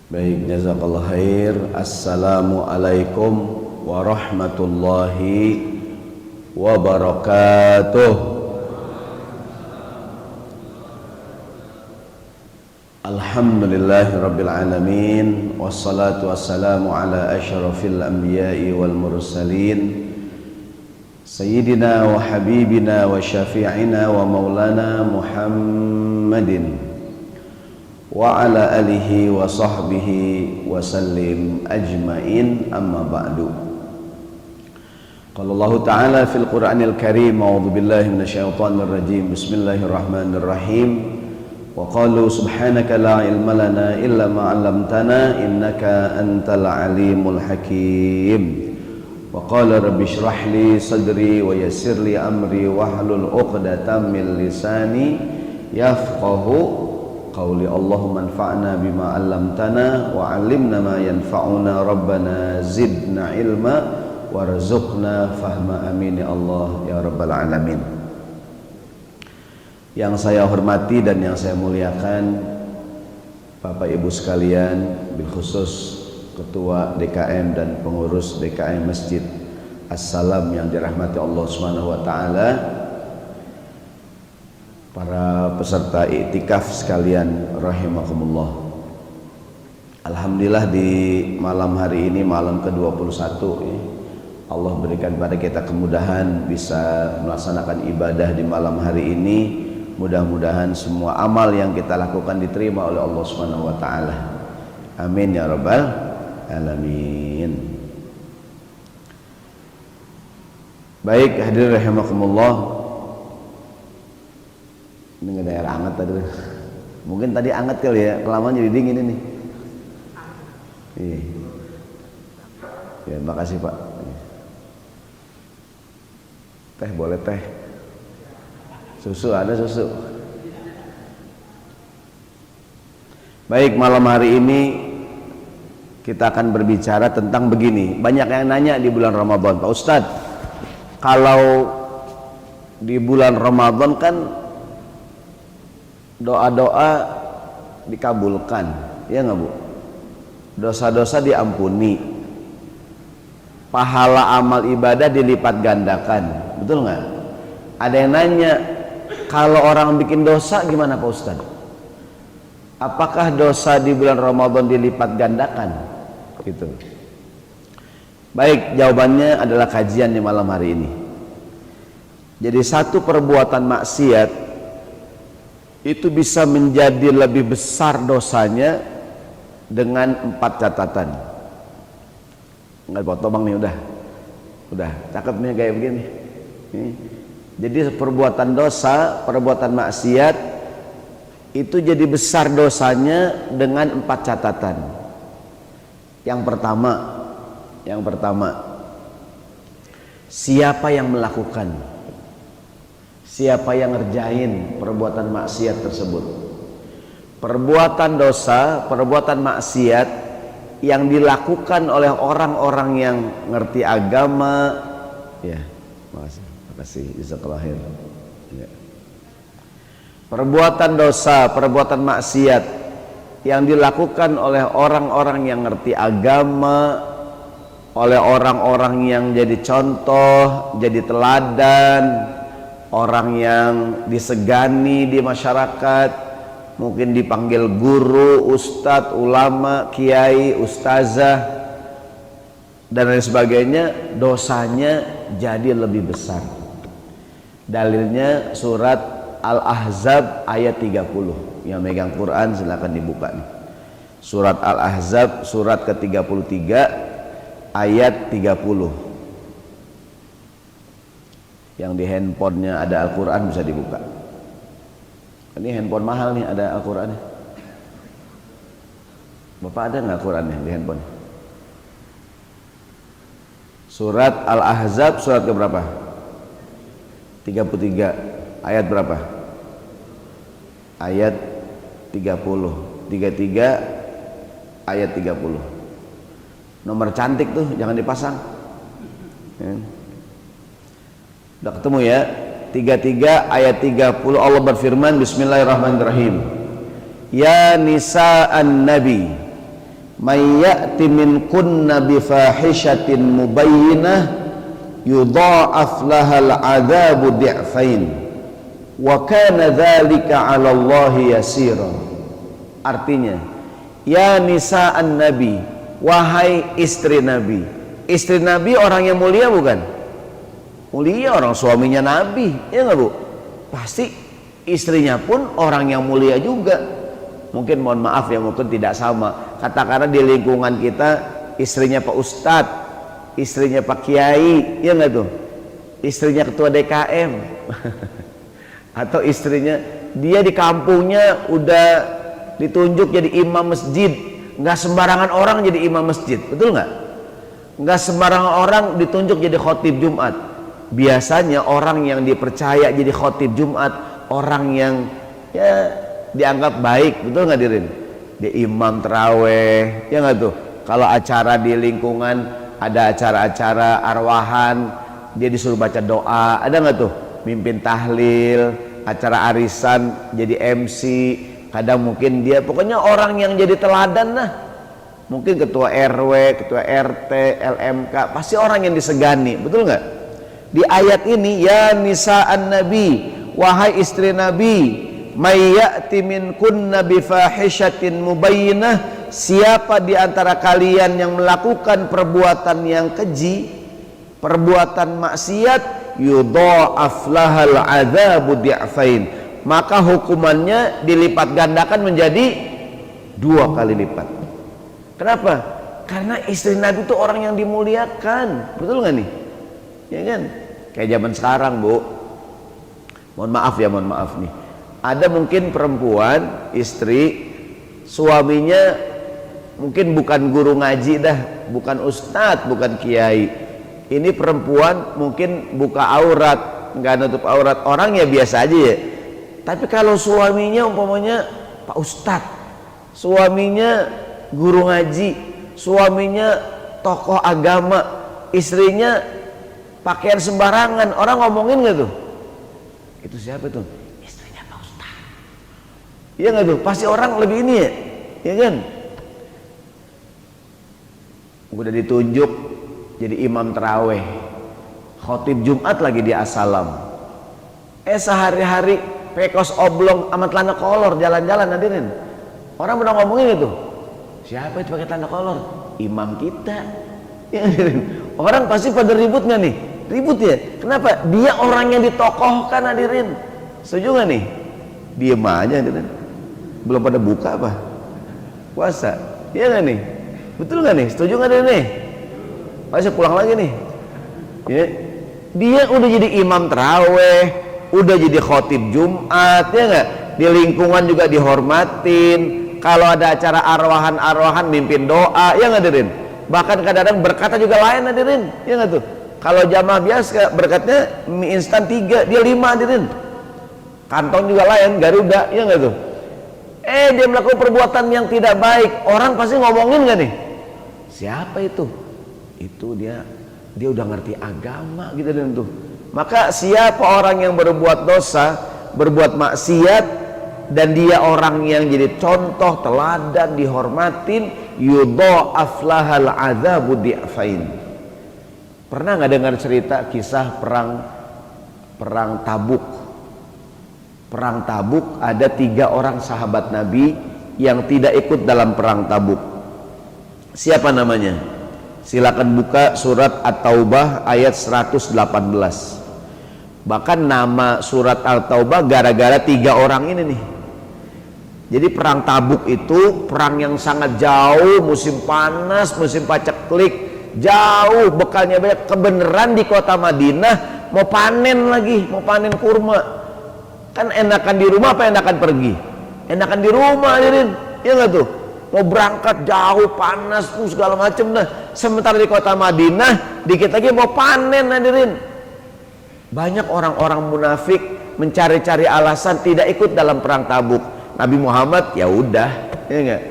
Baik, jazakallah khair. Assalamualaikum warahmatullahi wabarakatuh. Alhamdulillahi rabbil alamin. Wassalatu wassalamu ala asyrafil anbiya'i wal mursalin, Sayyidina wa habibina wa syafi'ina wa maulana Muhammadin wa ala alihi wa sahbihi wa sallim ajma'in, amma ba'du. Qala Allah Ta'ala fil Qur'anil Karim, a'udzu billahi minasyaitonir rajim, bismillahirrahmanirrahim. Wa qalu subhanaka la ilma lana illa ma 'allamtana innaka antal alimul hakim. Wa qala rabbi shrah li sadri wa yassir li amri wahlul 'uqdatam min lisani yafqahu qawli. Allahumma anfa'na bima 'allamtana wa 'allimna ma yanfa'una rabbana zidna ilma warzuqna fahma, amin ya Allah ya rabbal alamin. Yang saya hormati dan yang saya muliakan Bapak Ibu sekalian, bil khusus Ketua DKM dan pengurus DKM Masjid As-Salam yang dirahmati Allah Subhanahu wa taala, para peserta iktikaf sekalian rahimakumullah. Alhamdulillah di malam hari ini, malam ke-21 ya, Allah berikan pada kita kemudahan bisa melaksanakan ibadah di malam hari ini. Mudah-mudahan semua amal yang kita lakukan diterima oleh Allah Subhanahu wa taala. Amin ya rabbal alamin. Baik, hadirin rahimakumullah. Ini nggak ada air hangat tadi. Mungkin tadi hangat kali ya, kelamaan jadi dingin ini. Iya. Ya, makasih Pak. Teh boleh teh. Susu ada susu. Baik, malam hari ini kita akan berbicara tentang begini. Banyak yang nanya di bulan Ramadan, Pak Ustadz, kalau di bulan Ramadan kan doa-doa dikabulkan, ya nggak Bu? Dosa-dosa diampuni, pahala amal ibadah dilipat gandakan, betul nggak? Ada yang nanya, kalau orang bikin dosa gimana Pak Ustadz? Apakah dosa di bulan Ramadan dilipat gandakan? Gitu. Baik, jawabannya adalah kajian di malam hari ini. Jadi satu perbuatan maksiat itu bisa menjadi lebih besar dosanya dengan 4 catatan. Nggak potong bang nih, udah cakep nih kayak begini. Jadi perbuatan dosa, perbuatan maksiat itu jadi besar dosanya dengan 4 catatan. Yang pertama, siapa yang melakukan, siapa yang ngerjain perbuatan maksiat tersebut. Perbuatan dosa, perbuatan maksiat yang dilakukan oleh orang-orang yang ngerti agama, ya, makasih, jazakallahu khair. Ya. Perbuatan dosa, perbuatan maksiat yang dilakukan oleh orang-orang yang ngerti agama, oleh orang-orang yang jadi contoh, jadi teladan, orang yang disegani di masyarakat, mungkin dipanggil guru, ustadz, ulama, kiai, ustazah, dan lain sebagainya, dosanya jadi lebih besar. Dalilnya surat Al-Ahzab ayat 30. Yang megang Quran silakan dibuka nih. Surat Al-Ahzab surat ke-33 ayat 30. Yang di handphonenya ada Al-Quran bisa dibuka. Ini handphone mahal nih, ada Al-Qurannya. Bapak ada nggak Al-Qurannya di handphone? Surat Al-Ahzab surat ke berapa? 33 ayat berapa? Ayat 30. 33 ayat 30. Nomor cantik tuh, jangan dipasang. Udah ketemu ya? 33 ayat 30 Allah berfirman, bismillahirrahmanirrahim. Ya nisa'an nabi may ya'ti minkunna bifahishatin mubayyinah yudha'af lahal 'adzabu di'fain wa kana dzalika 'ala Allahi yasira. Artinya, ya nisa'an nabi, wahai istri nabi. Istri nabi orang yang mulia bukan? Mulia, orang suaminya nabi, ya enggak Bu? Pasti istrinya pun orang yang mulia juga. Mungkin mohon maaf ya, mungkin tidak sama. Katakanlah di lingkungan kita istrinya Pak Ustadz, istrinya Pak Kiai, ya enggak tuh? Istrinya ketua DKM atau istrinya dia di kampungnya udah ditunjuk jadi imam masjid. Nggak sembarangan orang jadi imam masjid, betul nggak? Nggak sembarangan orang ditunjuk jadi khotib Jumat. Biasanya orang yang dipercaya jadi khotib Jumat orang yang ya dianggap baik, betul nggak Dirin? Dia imam terawih, ya nggak tuh? Kalau acara di lingkungan ada acara-acara arwahan, dia disuruh baca doa, ada nggak tuh? Mimpin tahlil, acara arisan jadi MC, kadang mungkin dia pokoknya orang yang jadi teladan lah. Mungkin ketua RW, ketua RT, LMK, pasti orang yang disegani, betul nggak? Di ayat ini, ya nisa'an nabi, wahai istri nabi, may ya'ti minkunna bifahishatin mubayyinah, siapa di antara kalian yang melakukan perbuatan yang keji, perbuatan maksiat, yudha'af lahal 'adzabu di'fain, maka hukumannya dilipat gandakan menjadi 2 kali lipat. Kenapa? Karena istri Nabi itu orang yang dimuliakan, betul nggak nih? Ya kan? Kayak zaman sekarang Bu, mohon maaf nih, ada mungkin perempuan istri suaminya mungkin bukan guru ngaji dah, bukan ustadz, bukan kiai. Ini perempuan mungkin buka aurat, nggak nutup aurat, orang ya biasa aja ya. Tapi kalau suaminya umpamanya Pak Ustadz, suaminya guru ngaji, suaminya tokoh agama, istrinya pakaian sembarangan, orang ngomongin nggak tuh? Itu siapa tuh? Istrinya Pak Ustadz. Iya nggak tuh? Pasti orang lebih ini ya kan? Udah ditunjuk jadi imam terawih, khotib Jumat lagi di Assalam. Sehari-hari pekos oblong sama celana kolor jalan-jalan hadirin. Orang udah ngomongin itu. Siapa itu pakai celana kolor? Imam kita. Ya, orang pasti pada ribut nggak nih? Ribut ya. Kenapa? Dia orang yang ditokohkan hadirin. Setuju nggak nih? Diem aja hadirin. Belum pada buka apa? Puasa. Iya nggak nih? Betul nggak nih? Setuju nggak nih? Pasti pulang lagi nih. Ya. Dia udah jadi imam terawih, udah jadi khotib Jumat, ya nggak? Di lingkungan juga dihormatin. Kalau ada acara arwahan-arwahan mimpin doa, ya nggak hadirin? Bahkan kadang-kadang berkata juga lain hadirin, ya nggak tuh? Kalau jamaah biasa berkatnya mie instan 3, dia 5 hadirin. Kantong juga lain, Garuda, ya nggak tuh? Dia melakukan perbuatan yang tidak baik, orang pasti ngomongin nggak nih? Siapa itu? Itu dia udah ngerti agama gitu dan tuh. Maka siapa orang yang berbuat dosa, berbuat maksiat, dan dia orang yang jadi contoh teladan dihormatin, yudha'af lahal 'adzabu di'fain. Pernah nggak dengar cerita kisah perang Tabuk? Perang Tabuk ada 3 orang sahabat Nabi yang tidak ikut dalam perang Tabuk. Siapa namanya? Silakan buka surat At-Taubah ayat 118. Bahkan nama surat At-Taubah gara-gara 3 orang ini nih. Jadi perang Tabuk itu perang yang sangat jauh, musim panas, musim paceklik, jauh, bekalnya banyak. Kebenaran di kota Madinah mau panen lagi, mau panen kurma. Kan enakan di rumah apa enakan pergi? Enakan di rumah hadirin, ya nggak tuh? Mau berangkat jauh, panas, segala macam dah. Sementara di kota Madinah, dikit lagi mau panen hadirin. Banyak orang-orang munafik mencari-cari alasan tidak ikut dalam perang Tabuk. Nabi Muhammad ya udah, ya enggak.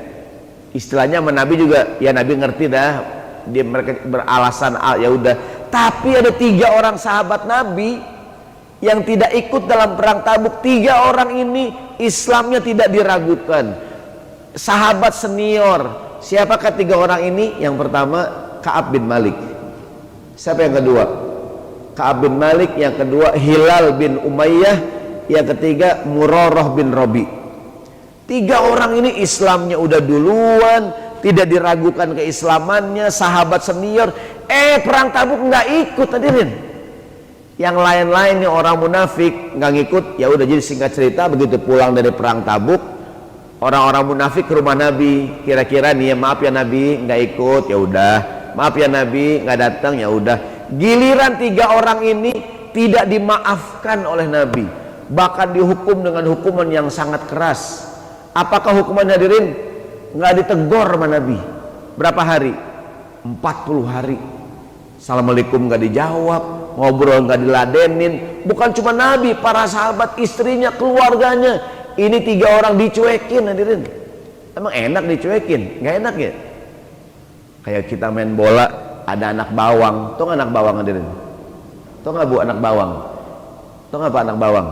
Istilahnya Nabi juga ya Nabi ngerti dah, dia mereka beralasan ya udah. Tapi ada 3 orang sahabat Nabi yang tidak ikut dalam perang Tabuk. 3 orang ini Islamnya tidak diragukan, sahabat senior, Siapakah 3 orang ini? Yang pertama Ka'ab bin Malik. Siapa yang kedua? Ka'ab bin Malik. Yang kedua Hilal bin Umayyah. Yang ketiga Murarah bin Rabi. 3 orang ini Islamnya udah duluan, tidak diragukan keislamannya, sahabat senior. Perang Tabuk nggak ikut, hadirin. Yang lain-lainnya orang munafik nggak ngikut. Ya udah, jadi singkat cerita, begitu pulang dari perang Tabuk, orang-orang munafik ke rumah Nabi, kira-kira nih, maaf ya Nabi nggak ikut, ya udah, maaf ya Nabi nggak datang, ya udah. Giliran 3 orang ini tidak dimaafkan oleh Nabi, bahkan dihukum dengan hukuman yang sangat keras. Apakah hukuman, hadirin? Nggak ditegur sama Nabi. Berapa hari? 40 hari. Assalamualaikum nggak dijawab, ngobrol nggak diladenin. Bukan cuma Nabi, para sahabat, istrinya, keluarganya. Ini 3 orang dicuekin, hadirin. Emang enak dicuekin? Nggak enak ya? Kayak kita main bola, ada anak bawang. Tuh anak bawang, hadirin. Tuh nggak bu, anak bawang? Tuh nggak pak anak bawang?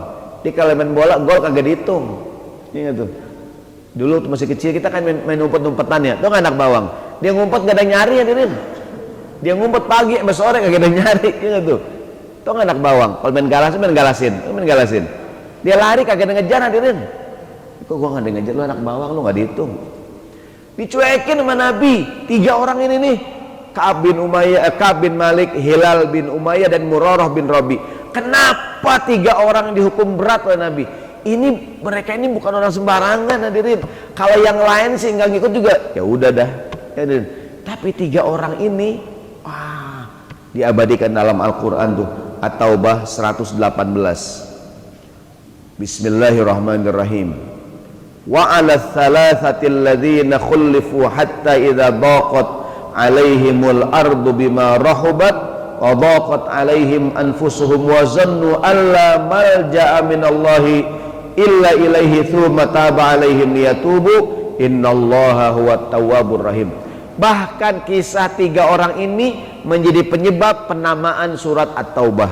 Di kalau main bola, gol kagak dihitung. Ingat tuh. Dulu masih kecil kita kan main umpet-umpetan ya. Tuh nggak anak bawang? Dia ngumpet nggak ada yang nyari, hadirin. Dia ngumpet pagi sampai sore kagak ada yang nyari. Ingat tuh. Tuh nggak anak bawang? Kalau main galasin, main galasin. Dia lari kagak ada ngejar, hadirin. Kok gua nggak ada ngejar, lu anak bawang, lu nggak dihitung. Dicuekin sama Nabi. 3 orang ini nih, Ka'ab bin Umayyah, Ka'ab bin Malik, Hilal bin Umayyah, dan Murarah bin Rabi. Kenapa 3 orang dihukum berat oleh Nabi? Mereka ini bukan orang sembarangan, hadirin. Kalau yang lain sih nggak ngikut juga, ya udah dah, hadirin. Tapi 3 orang ini, diabadikan dalam Al-Quran tuh, At-Taubah 118. Bismillahirrahmanirrahim. Wa 'ala thalathatil ladzina khulifu hatta idza daqat 'alaihimul ardu bima rahubat wa daqat 'alaihim anfusuhum wa zannu alla malja'a minallahi illa ilaihi tsumma taba 'alaihim liyatubu innallaha huwat tawwabur rahim. Bahkan kisah 3 orang ini menjadi penyebab penamaan surat At-Taubah.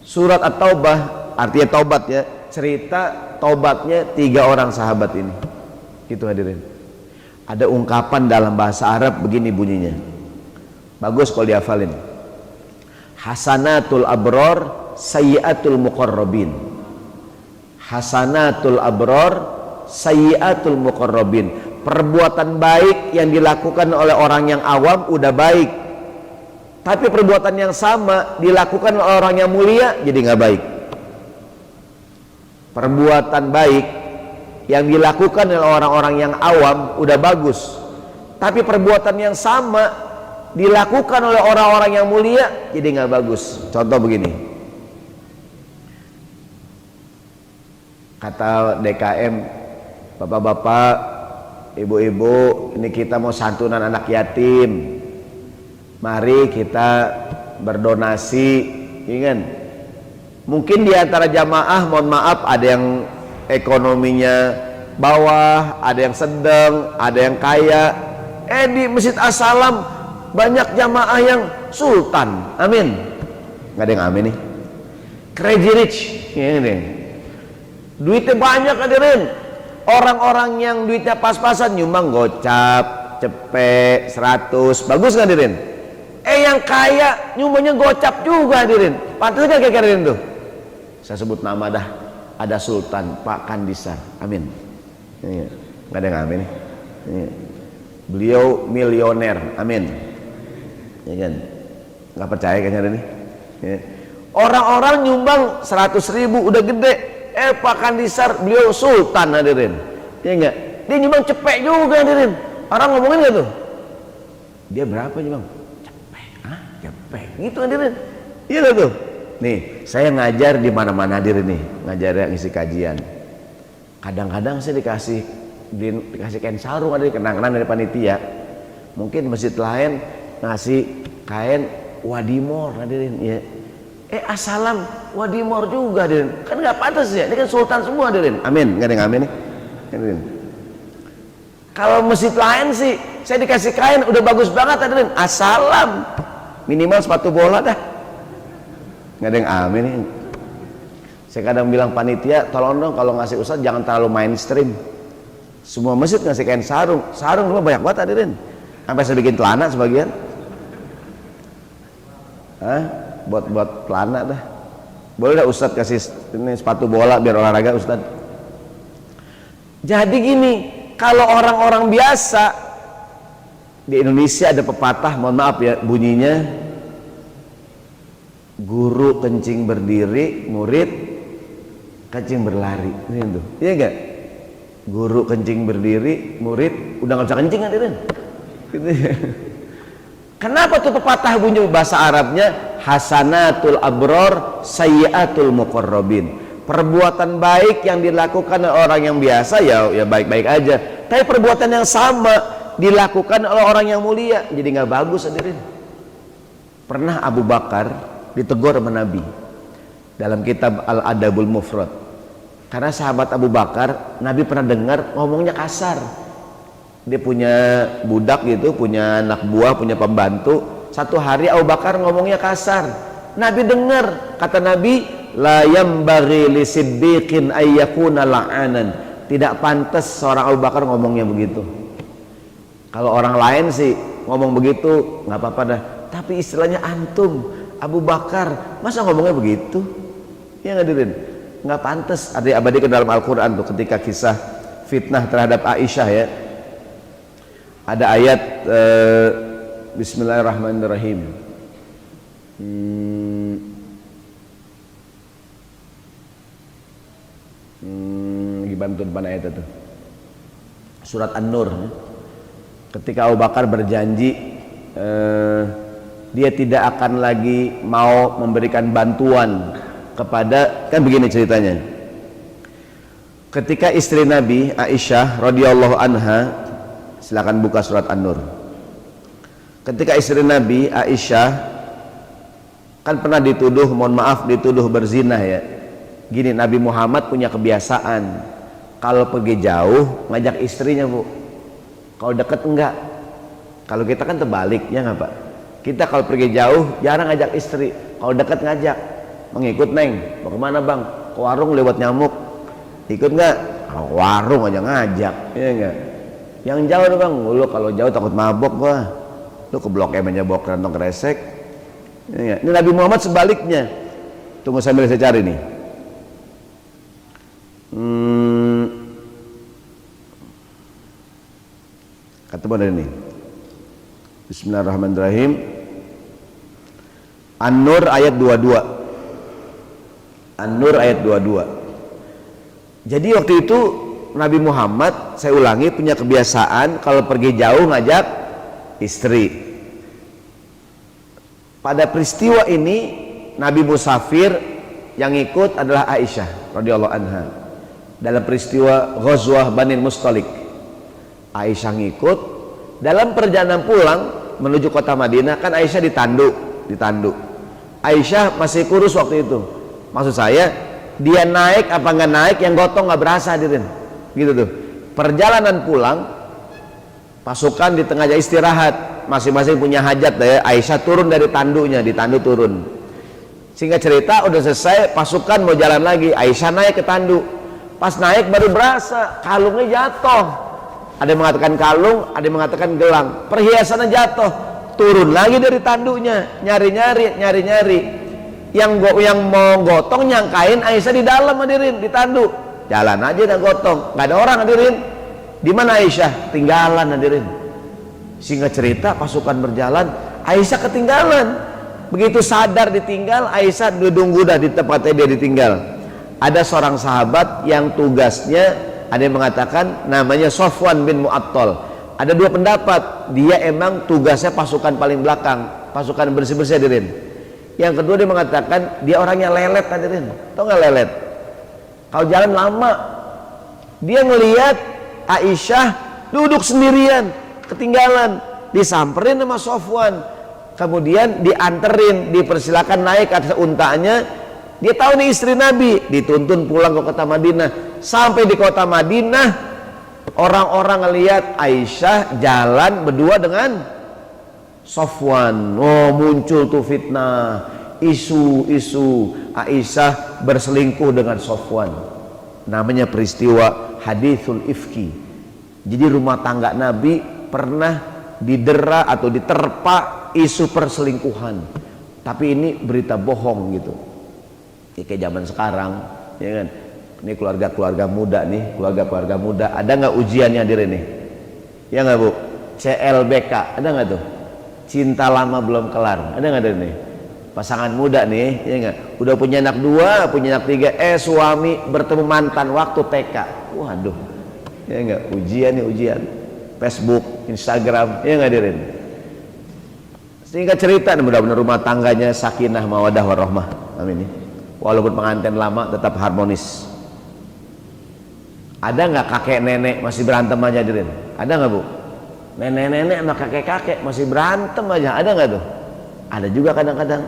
Surat At-Taubah artinya taubat ya, cerita taubatnya 3 orang sahabat ini. Gitu hadirin. Ada ungkapan dalam bahasa Arab begini bunyinya. Bagus kalau dihafalin. Hasanatul abror sayyiatul muqarrabin. Hasanatul abror sayyiatul muqarrabin. Perbuatan baik yang dilakukan oleh orang yang awam udah baik. Tapi perbuatan yang sama dilakukan oleh orang yang mulia jadi nggak baik. Perbuatan baik yang dilakukan oleh orang-orang yang awam udah bagus, tapi perbuatan yang sama dilakukan oleh orang-orang yang mulia jadi nggak bagus. Contoh begini, kata DKM, bapak-bapak, ibu-ibu, ini kita mau santunan anak yatim, mari kita berdonasi, ingat. Mungkin di antara jamaah, mohon maaf, ada yang ekonominya bawah, ada yang sedang, ada yang kaya. Di Masjid As-Salam banyak jamaah yang sultan, amin. Nggak ada yang amin nih. Crazy rich, ini duitnya banyak, hadirin. Orang-orang yang duitnya pas-pasan nyumbang gocap, cepet, 100, bagus nggak, hadirin? Yang kaya nyumbangnya gocap juga, hadirin. Pantas nggak kayak hadirin tuh? Saya sebut nama dah, ada Sultan Pak Kandisar, amin. Nggak ada yang amin nih. Beliau milioner, amin. Ya kan? Nggak percaya kayaknya ada nih. Orang-orang nyumbang 100.000 udah gede. Pak Kandisar, beliau Sultan, hadirin. Ya enggak? Dia nyumbang cepek juga, hadirin. Orang ngomongin nggak tuh? Dia berapa nyumbang? Cepek, gitu, hadirin. Iya gak tuh? Nih, saya ngajar di mana-mana, hadirin nih, ngajar ngisi kajian. Kadang-kadang saya dikasih kain sarung, ada kenang-kenang dari panitia. Mungkin masjid lain ngasih kain wadimor, hadirin ya. Assalam wadimor juga, hadirin. Kan nggak pantas ya, ini kan sultan semua, hadirin. Amin, nggak ada yang amin nih, hadirin. Kalau masjid lain sih, saya dikasih kain udah bagus banget, hadirin. Assalam, minimal sepatu bola dah. Nggak ada yang amin nih. Saya kadang bilang panitia, tolong dong kalau ngasih ustadz jangan terlalu mainstream. Semua masjid ngasih kain sarung. Sarung dulu banyak banget hadirin. Sampai saya bikin celana sebagian. Buat celana dah. Boleh dah Ustadz kasih ini sepatu bola biar olahraga Ustadz. Jadi gini, kalau orang-orang biasa di Indonesia ada pepatah, mohon maaf ya bunyinya, guru kencing berdiri, murid kencing berlari. Ini tuh, iya enggak? Guru kencing berdiri, murid udah nggak bisa kencing kan itu? Gitu ya. Kenapa tuh pepatah bunyi bahasa Arabnya hasanatul abror sayyiatul muqarrabin. Perbuatan baik yang dilakukan oleh orang yang biasa ya baik-baik aja. Tapi perbuatan yang sama dilakukan oleh orang yang mulia jadi nggak bagus hadirin. Pernah Abu Bakar ditegur sama Nabi dalam kitab Al-Adabul Mufrad. Karena sahabat Abu Bakar, Nabi pernah dengar ngomongnya kasar. Dia punya budak gitu, punya anak buah, punya pembantu. Satu hari Abu Bakar ngomongnya kasar. Nabi dengar, kata Nabi, la yambaghi li siddiqin ayyakuna la'anan. Tidak pantas seorang Abu Bakar ngomongnya begitu. Kalau orang lain sih ngomong begitu nggak apa-apa dah. Tapi istilahnya antum Abu Bakar, masa ngomongnya begitu? Ya hadirin, nggak pantas. Ada abadi ke dalam Al-Quran tuh ketika kisah fitnah terhadap Aisyah ya. Ada ayat Bismillahirrahmanirrahim. Dibantu depan ayat itu. Surat An-Nur. Ketika Abu Bakar berjanji dia tidak akan lagi mau memberikan bantuan kepada, kan begini ceritanya. Ketika istri Nabi Aisyah radhiyallahu anha, silakan buka surat An-Nur. Ketika istri Nabi Aisyah kan pernah dituduh, mohon maaf, dituduh berzinah ya. Gini, Nabi Muhammad punya kebiasaan kalau pergi jauh ngajak istrinya bu, kalau deket enggak. Kalau kita kan terbalik ya nggak Pak, kita kalau pergi jauh jarang ngajak istri, kalau deket ngajak. Mengikut neng, mau kemana bang? Ke warung lewat nyamuk, ikut nggak? Ke warung aja ngajak, ya enggak? Yang jauh tuh bang, lu kalau jauh takut mabok gua, lu ke Blok M aja bawa kantong kresek. Ya, ini Nabi Muhammad sebaliknya. Tunggu sambil saya cari nih. Kata mana ini? Bismillahirrahmanirrahim. An-Nur ayat 22. An-Nur ayat 22. Jadi waktu itu Nabi Muhammad, saya ulangi, punya kebiasaan kalau pergi jauh ngajak istri. Pada peristiwa ini Nabi musafir, yang ikut adalah Aisyah radhiyallahu anha. Dalam peristiwa Ghazwah Bani Mustalik, Aisyah ngikut. Dalam perjalanan pulang menuju kota Madinah, kan Aisyah ditandu. Aisyah masih kurus waktu itu. Maksud saya, dia naik apa nggak naik, yang gotong nggak berasa hadirin. Gitu tuh. Perjalanan pulang, pasukan di tengahnya istirahat, masing-masing punya hajat ya. Aisyah turun dari tandunya, ditandu turun. Singkat cerita, udah selesai, pasukan mau jalan lagi, Aisyah naik ke tandu. Pas naik baru berasa kalungnya jatuh. Ada yang mengatakan kalung, ada yang mengatakan gelang. Perhiasannya jatuh. Turun lagi dari tandunya, nyari-nyari. Yang mau gotong nyangkain Aisyah di dalam hadirin, di tandu. Jalan aja dan gotong, nggak ada orang hadirin. Di mana Aisyah? Tinggalan hadirin. Singkat cerita, pasukan berjalan, Aisyah ketinggalan. Begitu sadar ditinggal, Aisyah dudung udah di tempatnya dia ditinggal. Ada seorang sahabat yang tugasnya, ada yang mengatakan namanya Sofwan bin Mu'attal. Ada dua pendapat, dia emang tugasnya pasukan paling belakang, pasukan bersih-bersih hadirin. Yang kedua dia mengatakan dia orangnya lelet hadirin. Tahu nggak lelet? Kalau jalan lama, dia ngelihat Aisyah duduk sendirian, ketinggalan, disamperin sama Sofwan, kemudian dianterin, dipersilakan naik atas untanya. Dia tahu nih istri Nabi, dituntun pulang ke kota Madinah. Sampai di kota Madinah, orang-orang ngelihat Aisyah jalan berdua dengan Sofwan. Oh, muncul tuh fitnah, isu-isu Aisyah berselingkuh dengan Sofwan. Namanya peristiwa hadithul ifki. Jadi rumah tangga Nabi pernah didera atau diterpa isu perselingkuhan, tapi ini berita bohong gitu ya, kayak zaman sekarang ya kan. Ini keluarga muda nih, keluarga muda, ada nggak ujiannya hadirin nih? Ya nggak Bu? CLBK ada nggak tuh? Cinta lama belum kelar ada nggak nih? Pasangan muda nih ya nggak? Udah punya anak 2, punya anak 3, suami bertemu mantan waktu TK. Waduh ya nggak? Ujian nih, ujian Facebook, Instagram ya nggak hadirin? Singkat cerita, mudah-mudahan rumah tangganya sakinah mawadah warahmah, amin ya. Walaupun pengantin lama tetap harmonis. Ada nggak kakek nenek masih berantem aja hadirin? Ada nggak Bu? Nenek-nenek sama kakek-kakek masih berantem aja, ada nggak tuh? Ada juga kadang-kadang.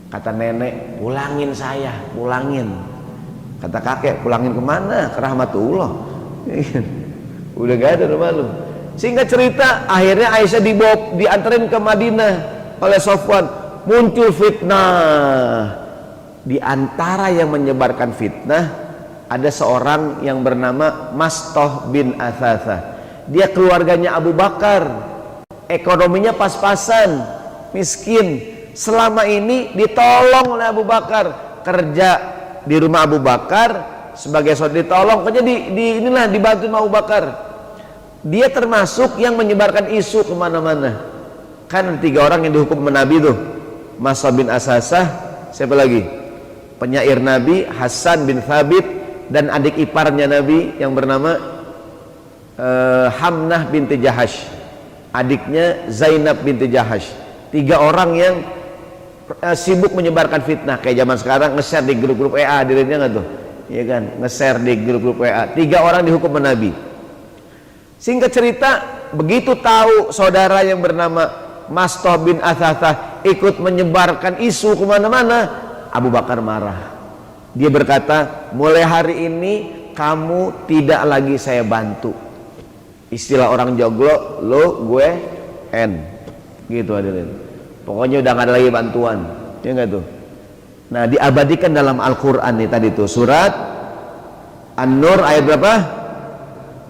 Kata nenek, pulangin saya, pulangin. Kata kakek, pulangin kemana? Ke rahmatullah. Udah gak ada rumah lu. Singkat cerita, akhirnya Aisyah dianterin ke Madinah oleh Sofwan. Muncul fitnah. Di antara yang menyebarkan fitnah ada seorang yang bernama Mastah bin Athathah. Dia keluarganya Abu Bakar, ekonominya pas-pasan, miskin. Selama ini ditolong oleh Abu Bakar, kerja di rumah Abu Bakar sebagai saudara, ditolong kerja inilah dibantu sama Abu Bakar. Dia termasuk yang menyebarkan isu kemana-mana. Kan 3 orang yang dihukum Nabi tuh, Mastah bin Athathah, siapa lagi? Penyair Nabi Hasan bin Thabit, dan adik iparnya Nabi yang bernama Hamnah binti Jahash, adiknya Zainab binti Jahash. 3 orang yang sibuk menyebarkan fitnah. Kayak zaman sekarang nge-share di grup-grup WA, dirinya nggak tuh? Iya kan, nge-share di grup-grup WA. 3 orang dihukum Nabi. Singkat cerita, begitu tahu saudara yang bernama Mastah bin Athathah ikut menyebarkan isu kemana-mana, Abu Bakar marah. Dia berkata, mulai hari ini kamu tidak lagi saya bantu. Istilah orang joglo, lo gue N gitu hadirin. Pokoknya udah gak ada lagi bantuan, ya nggak tuh? Nah, diabadikan dalam Al-Quran nih tadi tuh, surat An-Nur ayat berapa?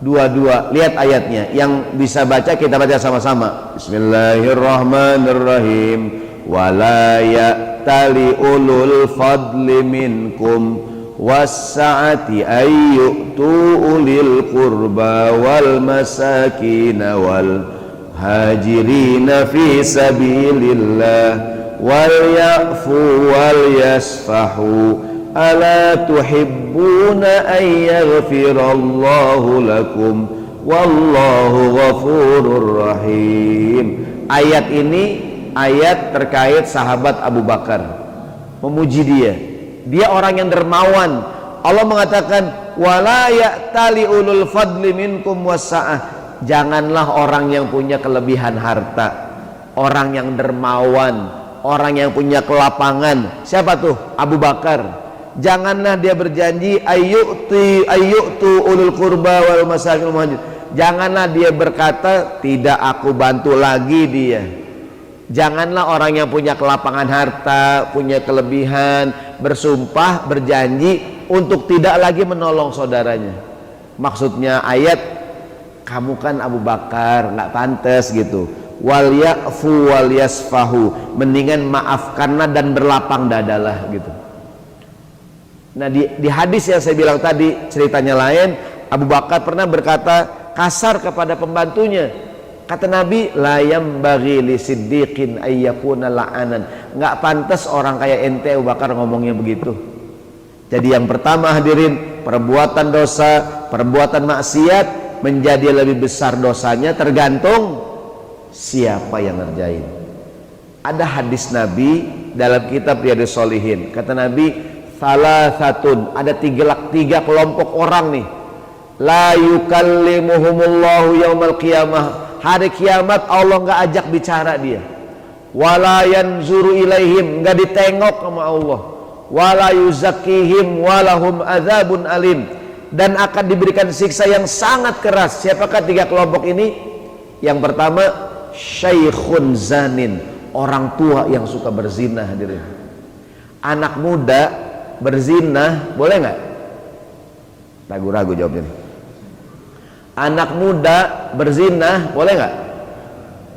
22. Lihat ayatnya, yang bisa baca kita baca sama-sama. Bismillahirrahmanirrahim. Wala ya'tali ulul fadli minkum was-sa'ati ayyu'tu ulil qurba wal masakin wal hajirina fi sabilillah wal ya'fu wal yasfahu ala tuhibbuna an yaghfirallahu lakum wallahu ghafurur rahim. Ayat ini ayat terkait sahabat Abu Bakar, memuji dia orang yang dermawan. Allah mengatakan wala ya'tali ulul fadli minkum wassa'ah, janganlah orang yang punya kelebihan harta, orang yang dermawan, orang yang punya kelapangan. Siapa tuh? Abu Bakar. Janganlah dia berjanji ayyutu ulul qurba wal masakin wal hajir. Janganlah dia berkata tidak aku bantu lagi dia. Janganlah orang yang punya kelapangan harta, punya kelebihan, bersumpah, berjanji untuk tidak lagi menolong saudaranya. Maksudnya ayat, kamu kan Abu Bakar, nggak pantas gitu. Wal ya'fu wal yasfahu, mendingan maafkanlah dan berlapang dadalah gitu. Nah di hadis yang saya bilang tadi ceritanya lain. Abu Bakar pernah berkata kasar kepada pembantunya. Kata Nabi, la yambaghi li siddiqin ayyakuna la'anan. Nggak pantas orang kayak ente Abu Bakar ngomongnya begitu. Jadi yang pertama hadirin, perbuatan dosa, perbuatan maksiat menjadi lebih besar dosanya tergantung siapa yang ngerjain. Ada hadis Nabi dalam kitab Riyadhus Shalihin. Kata Nabi, salasatun, ada tiga kelompok orang nih. La yukallimuhumullahu yaumal qiyamah. Hari kiamat Allah nggak ajak bicara dia. Wala yanzuru ilaihim, nggak ditengok sama Allah. Wala yuzakkihim walahum adzabun alim, dan akan diberikan siksa yang sangat keras. Siapakah 3 kelompok ini? Yang pertama, syaikhun zanin, orang tua yang suka berzina hadirin. Anak muda berzina boleh nggak? Ragu-ragu jawabnya. Anak muda berzina boleh nggak?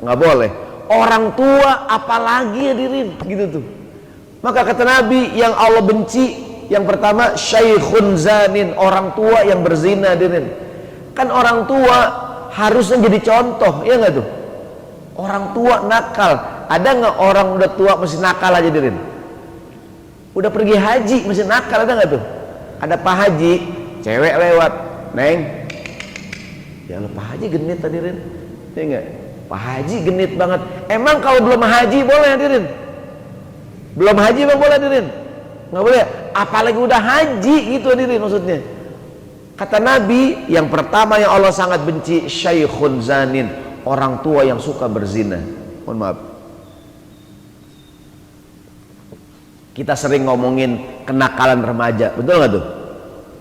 Nggak boleh. Orang tua apalagi hadirin, gitu tuh. Maka kata Nabi yang Allah benci, yang pertama syaikhun zanin, orang tua yang berzina hadirin. Kan orang tua harusnya jadi contoh, ya nggak tuh? Orang tua nakal, ada nggak orang udah tua masih nakal aja hadirin? Udah pergi haji masih nakal, ada nggak tuh? Ada Pak Haji, cewek lewat, Neng. Ya Allah, Pak Haji genit hadirin, ya enggak? Pak Haji genit banget. Emang kalau belum haji boleh hadirin? Belum haji bang boleh hadirin? Nggak boleh. Apalagi udah haji gitu hadirin maksudnya. Kata Nabi yang pertama yang Allah sangat benci syaikhun zanin, orang tua yang suka berzina. Mohon maaf. Kita sering ngomongin kenakalan remaja, betul nggak tuh?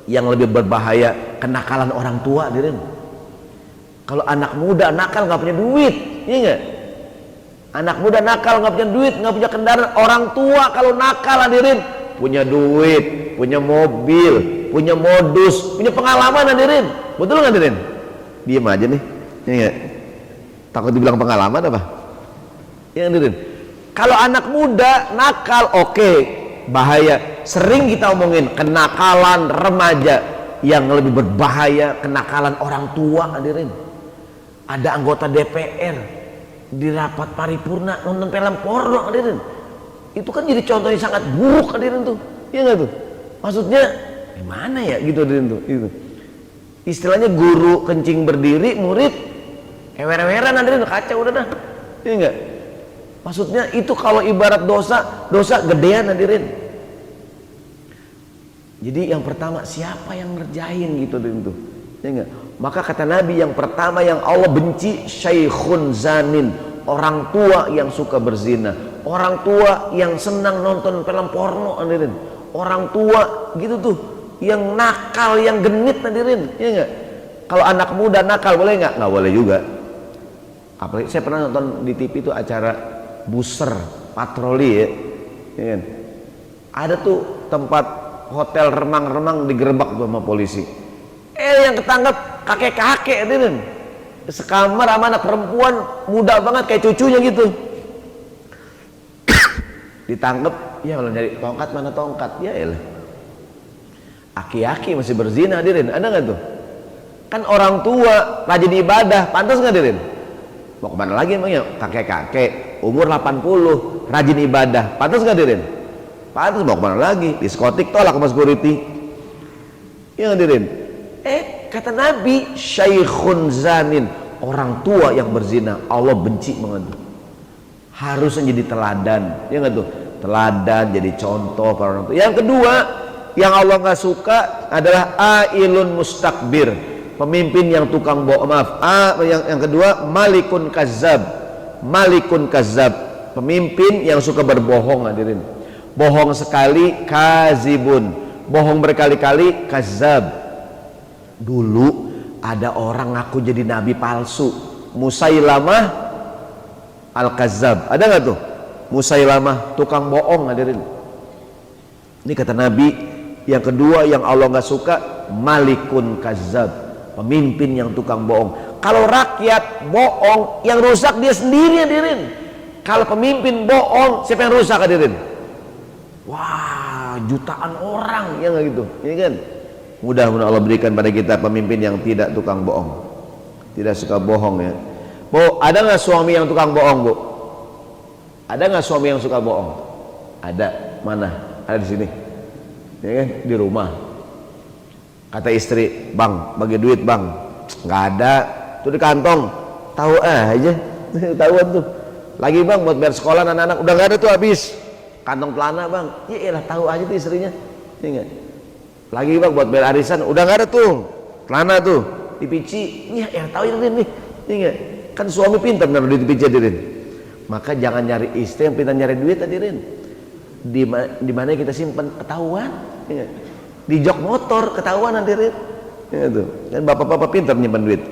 Yang lebih berbahaya kenakalan orang tua hadirin. Kalau anak muda nakal nggak punya duit, iya nggak? Anak muda nakal nggak punya duit, nggak punya kendaraan. Orang tua kalau nakal hadirin punya duit, punya mobil, punya modus, punya pengalaman hadirin. Betul nggak hadirin? Diem aja nih, iya nggak? Takut dibilang pengalaman apa? Iya hadirin. Kalau anak muda nakal, oke, bahaya. Sering kita omongin kenakalan remaja, yang lebih berbahaya kenakalan orang tua hadirin. Ada anggota DPR di rapat paripurna nonton film porno hadirin. Itu kan jadi contoh yang sangat buruk hadirin tuh, iya nggak tuh? Maksudnya gimana ya gitu hadirin tuh, itu istilahnya guru kencing berdiri, murid ewer-eweran hadirin, kacau udah dah, iya nggak? Maksudnya itu kalau ibarat dosa gedean hadirin. Jadi yang pertama siapa yang ngerjain gitu hadirin tuh, ya enggak? Maka kata Nabi yang pertama yang Allah benci syaikhun zanin, orang tua yang suka berzina, orang tua yang senang nonton film porno hadirin, orang tua gitu tuh yang nakal, yang genit hadirin, ya enggak? Kalau anak muda nakal boleh nggak? Nggak boleh juga. Apalagi saya pernah nonton di TV itu acara buser patroli ya kan? Ada tuh tempat hotel remang-remang digerebek tuh sama polisi. Yang ketangkep kakek-kakek hadirin, sekamar sama anak perempuan muda banget kayak cucunya gitu. Ditangkep, ya kalau nyari tongkat, mana tongkat, ya elah. Aki-aki masih berzina hadirin, ada nggak tuh? Kan orang tua rajin ibadah, pantas nggak hadirin? Mau kemana lagi emangnya? Kakek-kakek umur 80 rajin ibadah, pantas nggak hadirin? Pantas. Mau kemana lagi? Diskotik tolak sama security, ya hadirin. Kata Nabi syaikhun zanin, orang tua yang berzina Allah benci banget. Harusnya jadi teladan, ya nggak tuh? Teladan, jadi contoh para orang tua. Yang kedua yang Allah nggak suka adalah ailun mustakbir, pemimpin yang tukang bohong. Maaf, yang kedua malikun kazzab, pemimpin yang suka berbohong hadirin. Bohong sekali kazibun, bohong berkali-kali kazzab. Dulu ada orang ngaku jadi nabi palsu, Musailamah al-Kazzab, ada nggak tuh? Musailamah tukang bohong hadirin. Ini kata Nabi yang kedua yang Allah nggak suka malikun kazzab, pemimpin yang tukang bohong. Kalau rakyat bohong, yang rusak dia sendiri hadirin. Kalau pemimpin bohong, siapa yang rusak hadirin? Wah, jutaan orang, ya nggak gitu, ini kan? Mudah-mudahan Allah berikan pada kita pemimpin yang tidak tukang bohong, tidak suka bohong ya. Bu, ada nggak suami yang tukang bohong, Bu? Ada nggak suami yang suka bohong? Ada. Mana? Ada di sini, ya kan? Di rumah. Kata istri, Bang, bagi duit Bang. Nggak ada. Tuh di kantong. Tahu aja. Tahuan tuh. Lagi Bang buat bayar sekolah anak-anak. Udah nggak ada tuh habis. Kantong pelana Bang. Ya elah, tahu aja tuh istrinya. Ya nggak? Lagi Bang buat bayar arisan, udah nggak ada tuh celana tuh dipici. Ya tahu ini nih, enggak? Kan suami pintar naruh di pici hadirin. Maka jangan nyari istri yang pintar nyari duit hadirin. Di mana kita simpan ketahuan, enggak? Di jok motor ketahuan hadirin. Ya tuh, kan bapak-bapak pintar nyimpan duit.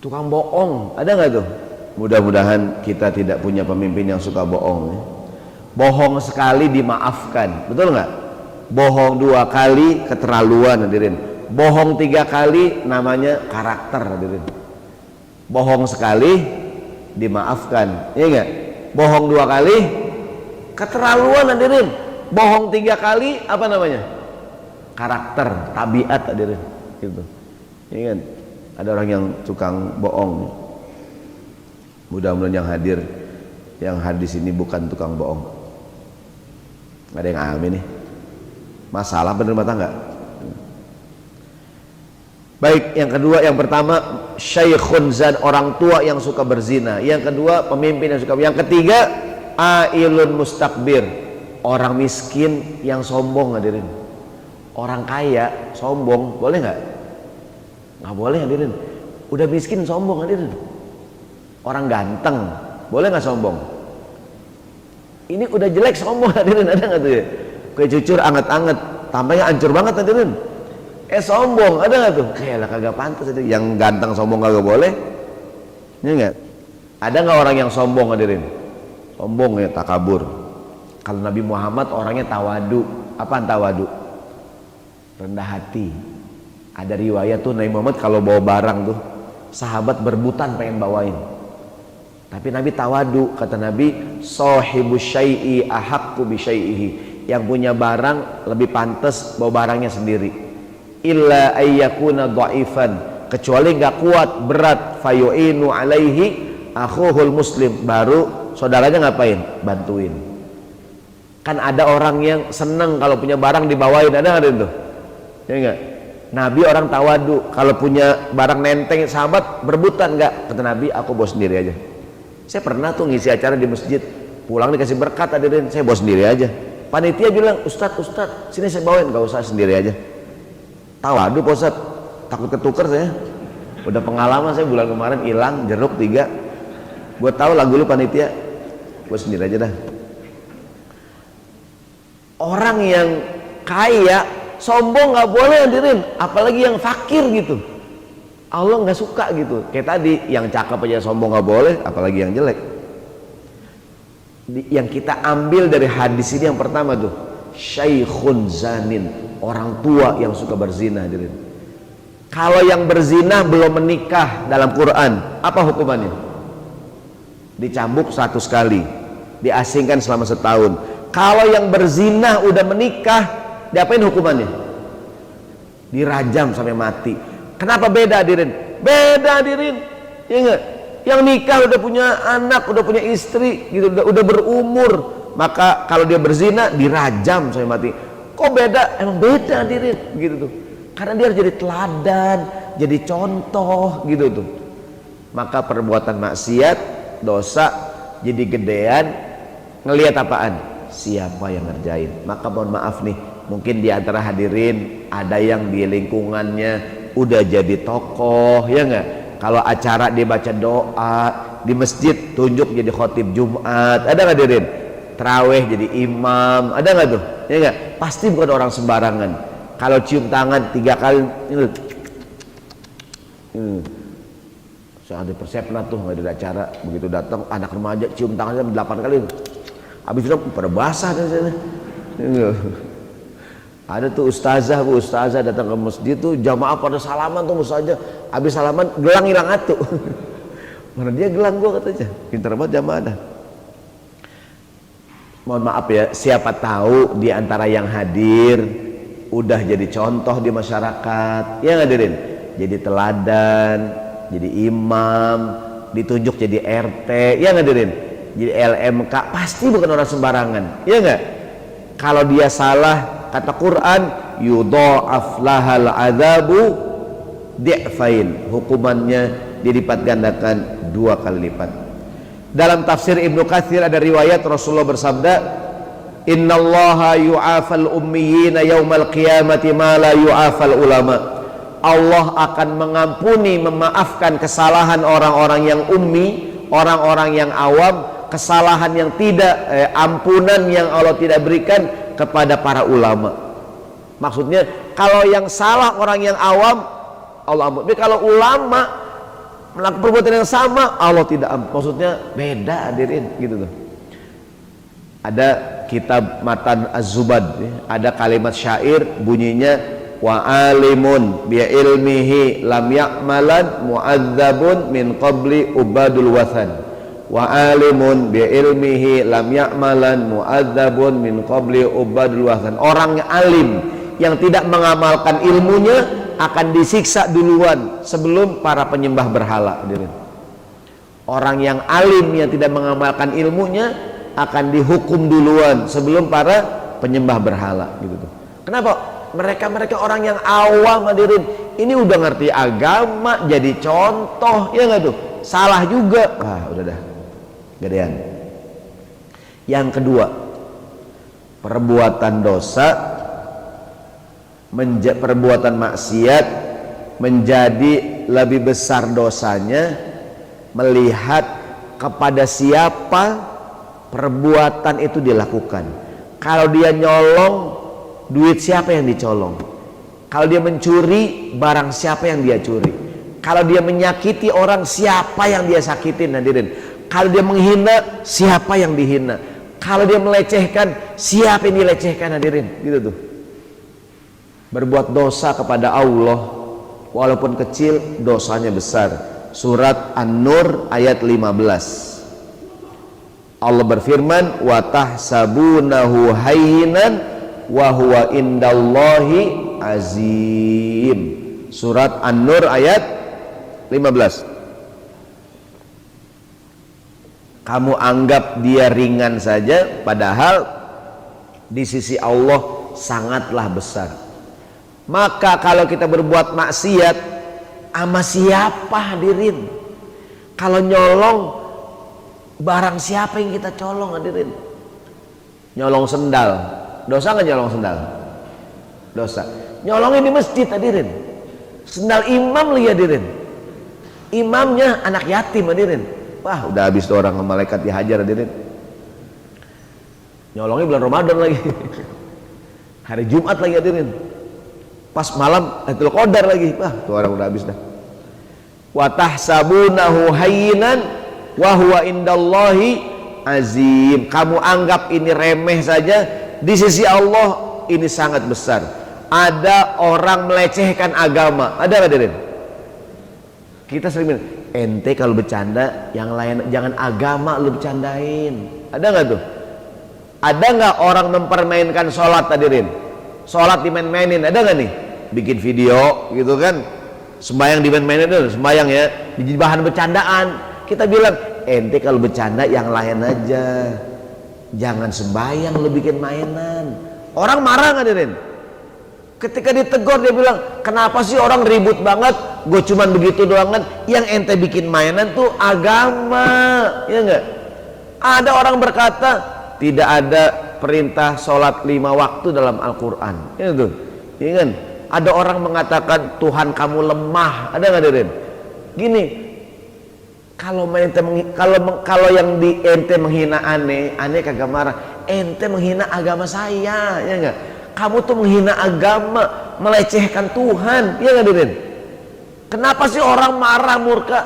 Tukang bohong, ada nggak tuh? Mudah-mudahan kita tidak punya pemimpin yang suka bohong. Ya. Bohong sekali dimaafkan, betul nggak? Bohong dua kali keterlaluan hadirin. Bohong 3 kali namanya karakter hadirin. Bohong sekali dimaafkan, iya enggak? Bohong 2 kali keterlaluan hadirin. Bohong 3 kali apa namanya? Karakter, tabiat hadirin. Gitu. Ingat, ada orang yang tukang bohong. Mudah-mudahan yang hadir, yang hadis ini bukan tukang bohong. Ada yang amin nih. Masalah bener mata enggak? Baik, yang kedua, yang pertama syaikhun zan, orang tua yang suka berzina. Yang kedua, pemimpin yang suka. Yang ketiga, ailun mustakbir, orang miskin yang sombong hadirin. Orang kaya sombong, boleh nggak? Nggak boleh hadirin. Udah miskin sombong hadirin. Orang ganteng, boleh nggak sombong? Ini udah jelek sombong hadirin, ada nggak tuh ya? Kue cucur anget-anget, tampaknya hancur banget hadirin. Sombong, ada nggak tuh? Lah kagak pantas itu. Yang ganteng sombong kagak boleh. Ini enggak? Ada nggak orang yang sombong hadirin? Sombong ya, takabur. Kalau Nabi Muhammad orangnya tawadu. Apaan tawadu? Rendah hati. Ada riwayat tuh Nabi Muhammad kalau bawa barang tuh sahabat berbutan pengen bawain. Tapi Nabi tawadu, kata Nabi, sahibu syai'i ahaqqu bi syai'ihi. Yang punya barang lebih pantas bawa barangnya sendiri. Illa ayyakuna dha'ifan, kecuali nggak kuat, berat, fayu'inu alaihi akhuhul muslim, baru saudaranya ngapain? Bantuin. Kan ada orang yang seneng kalau punya barang dibawain, ada nggak itu? Ya enggak? Nabi orang tawadu, kalau punya barang nenteng sahabat berebutan, nggak, kata Nabi, aku bawa sendiri aja. Saya pernah tuh ngisi acara di masjid, pulang dikasih berkat hadirin, saya bawa sendiri aja. Panitia bilang, Ustadz, sini saya bawain, nggak usah, sendiri aja. Tawadu Pak Ustadz, takut ketuker saya. Udah pengalaman saya bulan kemarin hilang jeruk 3. Gue tahu lagu lu panitia, gue sendiri aja dah. Orang yang kaya sombong nggak boleh hadirin, apalagi yang fakir gitu. Allah nggak suka gitu. Kayak tadi, yang cakep aja sombong nggak boleh, apalagi yang jelek. Yang kita ambil dari hadis ini yang pertama tuh, syaikhun zanin, orang tua yang suka berzina hadirin. Kalau yang berzina belum menikah dalam Quran, apa hukumannya? Dicambuk 100 kali, diasingkan selama setahun. Kalau yang berzina udah menikah, diapain hukumannya? Dirajam sampai mati. Kenapa beda hadirin? Beda hadirin, ya enggak? Yang nikah udah punya anak, udah punya istri gitu, udah berumur, maka kalau dia berzina dirajam sampai mati. Kok beda? Emang beda hadirin gitu tuh. Karena dia harus jadi teladan, jadi contoh gitu tuh. Maka perbuatan maksiat, dosa jadi gedean, ngelihat apaan? Siapa yang ngerjain? Maka mohon maaf nih, mungkin di antara hadirin ada yang di lingkungannya udah jadi tokoh, ya enggak? Kalau acara dia baca doa di masjid, tunjuk jadi khotib Jumat, ada nggak hadirin? Terawih jadi imam, ada nggak tuh? Ya nggak? Pasti bukan orang sembarangan. Kalau cium tangan 3 kali, soal di Persepna tuh nggak ada acara, begitu datang anak remaja cium tangannya 8 kali, habis itu pada basah dan sana. Ada tuh ustazah, bu ustazah datang ke masjid tuh jamaah pada salaman tuh ustazah, habis salaman gelang hilang atuh. Mana dia gelang gua katanya, pintar banget jamaah dah. Mohon maaf ya, siapa tahu di antara yang hadir udah jadi contoh di masyarakat, ya hadirin, jadi teladan, jadi imam, ditunjuk jadi RT, ya hadirin, jadi LMK, pasti bukan orang sembarangan, ya enggak? Kalau dia salah, kata Quran, yudha'af lahal adzabu di'fain, hukumannya dilipat gandakan 2 kali lipat. Dalam tafsir Ibnu Katsir ada riwayat Rasulullah bersabda, innallaha yu'afal ummiyina yaumal qiyamati ma la yu'afal ulama. Allah akan mengampuni, memaafkan kesalahan orang-orang yang ummi, orang-orang yang awam, kesalahan yang tidak ampunan yang Allah tidak berikan kepada para ulama. Maksudnya kalau yang salah orang yang awam Allah ampun, tapi kalau ulama melakukan perbuatan yang sama Allah tidak ampun. Maksudnya beda hadirin gitu tuh. Ada kitab Matan Az-Zubad, ada kalimat syair bunyinya, wa alimun bi ilmihi lam ya'malan mu'adzabun min qabli ubadul wathan. Wa alimun bi ilmihi lam ya'malan mu'adzabun min qabli ubadul wathan. Orang alim yang tidak mengamalkan ilmunya akan disiksa duluan sebelum para penyembah berhala. Orang yang alim yang tidak mengamalkan ilmunya akan dihukum duluan sebelum para penyembah berhala gitu tuh. Kenapa? Mereka orang yang awam, hadirin. Ini udah ngerti agama jadi contoh, ya nggak tuh? Salah juga. Wah, udah dah. Gedean. Yang kedua, perbuatan dosa, perbuatan maksiat menjadi lebih besar dosanya melihat kepada siapa perbuatan itu dilakukan. Kalau dia nyolong, duit siapa yang dicolong? Kalau dia mencuri, barang siapa yang dia curi? Kalau dia menyakiti orang, siapa yang dia sakitin, hadirin? Kalau dia menghina, siapa yang dihina? Kalau dia melecehkan, siapa yang dilecehkan, hadirin? Gitu tuh. Berbuat dosa kepada Allah walaupun kecil, dosanya besar. Surat An-Nur ayat 15. Allah berfirman, wa tahsabunahu hayyinan wa huwa indallahi azim. Surat An-Nur ayat 15. Kamu anggap dia ringan saja, padahal di sisi Allah sangatlah besar. Maka kalau kita berbuat maksiat, sama siapa, hadirin? Kalau nyolong, barang siapa yang kita colong, hadirin? Nyolong sendal, dosa nggak nyolong sendal? Dosa. Nyolongin di masjid, hadirin. Sendal imam lagi, hadirin. Imamnya anak yatim, hadirin. Wah, udah habis tuh orang, malaikat dihajar, hadirin. Nyolongnya bulan Ramadan lagi. Hari Jumat lagi, hadirin. Pas malam Lailatul Qadar lagi. Wah, tuh orang udah habis dah. Wa tahsabunahu hayyinan wa huwa indallahi azim. Kamu anggap ini remeh saja, di sisi Allah ini sangat besar. Ada orang melecehkan agama, ada nggak, hadirin? Kita sering bilang, ente kalau bercanda yang lain, jangan agama lu bercandain. Ada nggak tuh? Ada nggak orang mempermainkan sholat, hadirin? Sholat dimain-mainin, ada nggak nih? Bikin video gitu kan, sembahyang dimain-mainin itu, sembahyang ya, jadi bahan bercandaan. Kita bilang, ente kalau bercanda yang lain aja, jangan sembahyang lu bikin mainan. Orang marah nggak, hadirin? Ketika ditegur dia bilang, kenapa sih orang ribut banget, gue cuman begitu doang kan, yang ente bikin mainan tuh agama, ya enggak? Ada orang berkata, tidak ada perintah sholat 5 waktu dalam Al-Quran, ya tuh, ya kan? Ada orang mengatakan Tuhan kamu lemah, ada nggak, hadirin? Gini, kalau yang di ente menghina aneh kagak marah, ente menghina agama saya, ya enggak? Kamu tuh menghina agama, melecehkan Tuhan, ya nggak, hadirin? Kenapa sih orang marah, murka?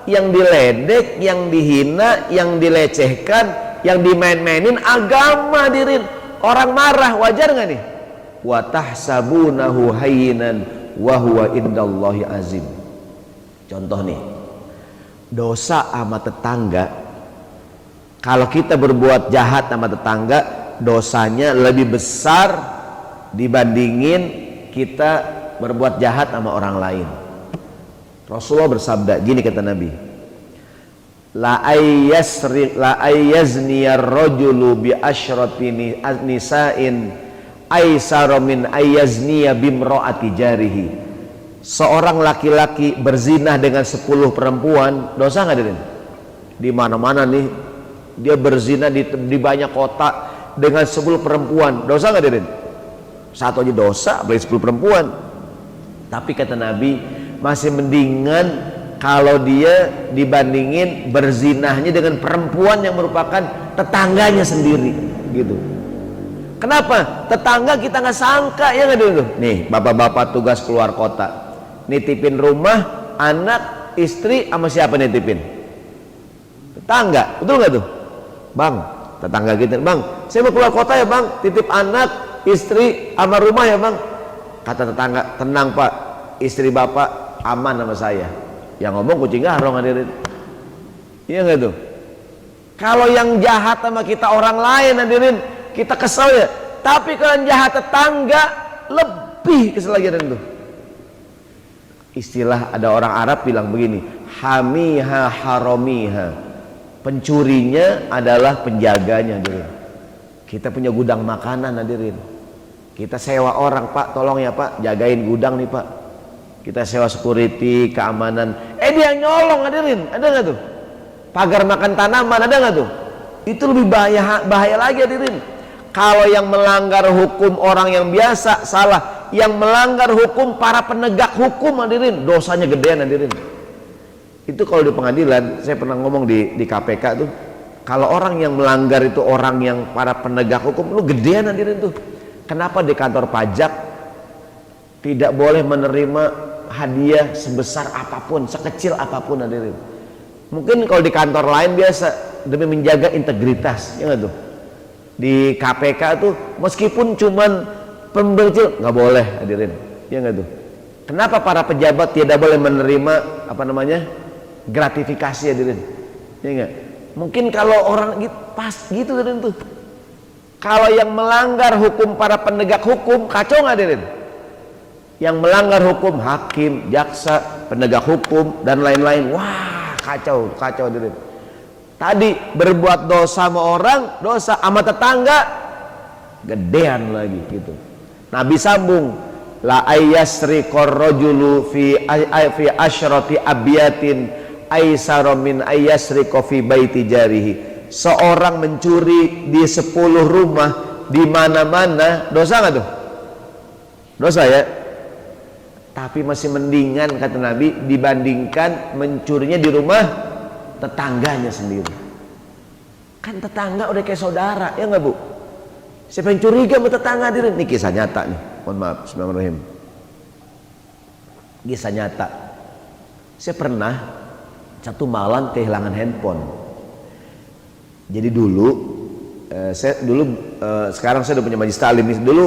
Yang diledek, yang dihina, yang dilecehkan, yang dimain-mainin agama, hadirin. Orang marah, wajar nggak nih? Wa tahsabunahu hayyinan wa huwa indallahi azim. Contoh nih, dosa sama tetangga. Kalau kita berbuat jahat sama tetangga, dosanya lebih besar dibandingin kita berbuat jahat sama orang lain. Rasulullah bersabda gini, kata Nabi, la ayyazniyar rajulu bi asyrati nisa'in aisara min ayyazniya bimra'ati jarihi. Seorang laki-laki berzina dengan 10 perempuan, dosa nggak, hadirin? Di mana-mana nih dia berzina di banyak kota dengan 10 perempuan, dosa nggak, hadirin? Satu aja dosa, apalagi 10 perempuan. Tapi kata Nabi, masih mendingan kalau dia dibandingin berzinahnya dengan perempuan yang merupakan tetangganya sendiri, gitu. Kenapa? Tetangga kita nggak sangka, ya nggak dulu? Nih, bapak-bapak tugas keluar kota, nitipin rumah, anak, istri, sama siapa nitipin? Tetangga, betul nggak tuh? Bang, tetangga kita, bang, saya mau keluar kota ya bang, titip anak, istri, sama rumah ya bang. Kata tetangga, tenang Pak, istri Bapak aman sama saya. Yang ngomong kucing garong hadirin. Iya nggak tuh? Kalau yang jahat sama kita orang lain hadirin, kita kesel ya. Tapi kalau yang jahat tetangga, lebih kesel lagi hadirin tuh. Istilah ada orang Arab bilang begini, hamiha haromiha. Pencurinya adalah penjaganya hadirin. Kita punya gudang makanan hadirin. Kita sewa orang, Pak, tolong ya Pak, jagain gudang nih Pak. Kita sewa security, keamanan. Dia nyolong hadirin, ada nggak tuh? Pagar makan tanaman, ada nggak tuh? Itu lebih bahaya lagi hadirin. Kalau yang melanggar hukum orang yang biasa salah, yang melanggar hukum para penegak hukum hadirin, dosanya gedean hadirin. Itu kalau di pengadilan, saya pernah ngomong di KPK tuh, kalau orang yang melanggar itu orang yang para penegak hukum, lu gedean hadirin tuh. Kenapa di kantor pajak tidak boleh menerima hadiah sebesar apapun, sekecil apapun hadirin? Mungkin kalau di kantor lain biasa demi menjaga integritas, ya nggak tuh? Di KPK tuh meskipun cuman pemberi nggak boleh hadirin, ya nggak tuh? Kenapa para pejabat tidak boleh menerima apa namanya gratifikasi hadirin? Ya nggak? Mungkin kalau orang gitu, pas gitu hadirin tuh. Kalau yang melanggar hukum para penegak hukum, kacau nggak hadirin? Yang melanggar hukum hakim, jaksa, penegak hukum dan lain-lain, wah kacau hadirin. Tadi berbuat dosa sama orang, dosa sama tetangga, gedean lagi gitu. Nabi sambung, la ayyasriqor rajulu fi asyrati abyatin aisara min ayyasriqa fi baiti jarihi. Seorang mencuri di 10 rumah di mana-mana, dosa nggak tuh? Dosa ya. Tapi masih mendingan kata Nabi dibandingkan mencurinya di rumah tetangganya sendiri. Kan tetangga udah kayak saudara, ya nggak Bu? Siapa yang curiga sama tetangga hadirin? Ini kisah nyata nih. Mohon maaf, bismillahirrahmanirrahim. Kisah nyata. Saya pernah satu malam kehilangan handphone. Jadi dulu, sekarang saya udah punya majlis taklim. Dulu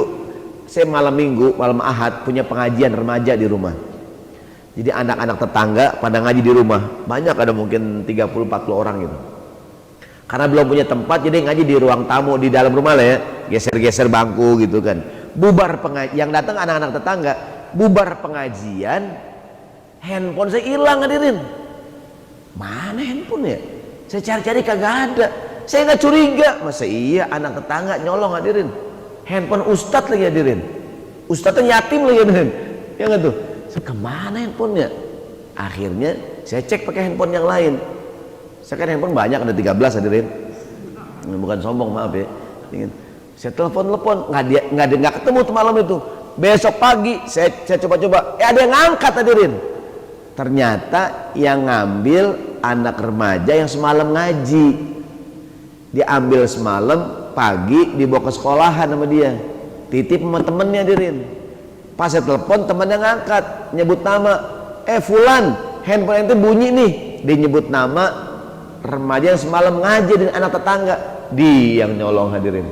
saya malam minggu, malam ahad punya pengajian remaja di rumah. Jadi anak-anak tetangga pada ngaji di rumah. Banyak, ada mungkin 30-40 orang gitu. Karena belum punya tempat, jadi ngaji di ruang tamu di dalam rumah lah ya. Geser-geser bangku gitu kan. Bubar pengajian, yang datang anak-anak tetangga. Bubar pengajian, handphone saya hilang hadirin. Mana handphone ya? Saya cari-cari kagak ada. Saya nggak curiga, masa iya anak tetangga nyolong hadirin. Handphone ustadz lagi hadirin. Ustadznya yatim lagi hadirin. Ya nggak tuh? Kemana handphonenya? Akhirnya saya cek pakai handphone yang lain. Saya kan handphone banyak, ada 13 hadirin. Bukan sombong, maaf ya. Saya telepon, nggak ketemu tuh malam itu. Besok pagi saya coba-coba, ada yang ngangkat hadirin. Ternyata yang ngambil anak remaja yang semalam ngaji. Diambil semalam, pagi dibawa ke sekolahan sama dia. Titip sama temennya hadirin. Pas saya telepon, temennya ngangkat, nyebut nama, Fulan, handphone itu bunyi nih. Dia nyebut nama remaja yang semalam ngaji dan anak tetangga. Dia yang nyolong hadirin.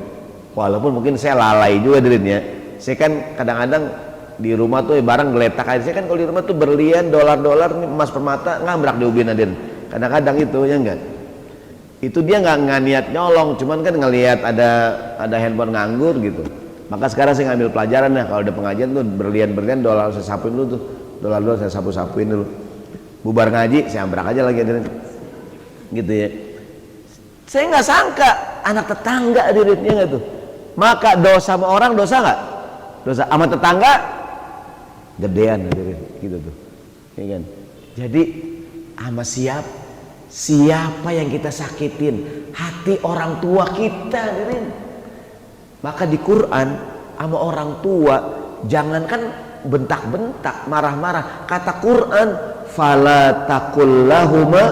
Walaupun mungkin saya lalai juga hadirin ya. Saya kan kadang-kadang di rumah tuh barang geletak aja. Saya kan kalau di rumah tuh berlian, dolar-dolar, emas permata, ngambrak di ubin hadirin. Kadang-kadang itu ya enggak. Itu dia nggak niat nyolong, cuman kan ngelihat ada handphone nganggur gitu. Maka sekarang saya ngambil pelajaran ya, kalau ada pengajian tuh berlian-berlian, dolar saya sapuin dulu tuh, dolar saya sapuin dulu. Bubar ngaji, saya ambrak aja lagi hadirin. Gitu ya. Saya nggak sangka anak tetangga hadirin, ya nggak tuh. Maka dosa sama orang dosa nggak? Dosa sama tetangga gedean hadirin, gitu tuh. Ya kan? Jadi sama siapa yang kita sakitin? Hati orang tua kita hadirin. Maka di Quran sama orang tua jangankan bentak-bentak, marah-marah. Kata Quran, fala taqul lahuma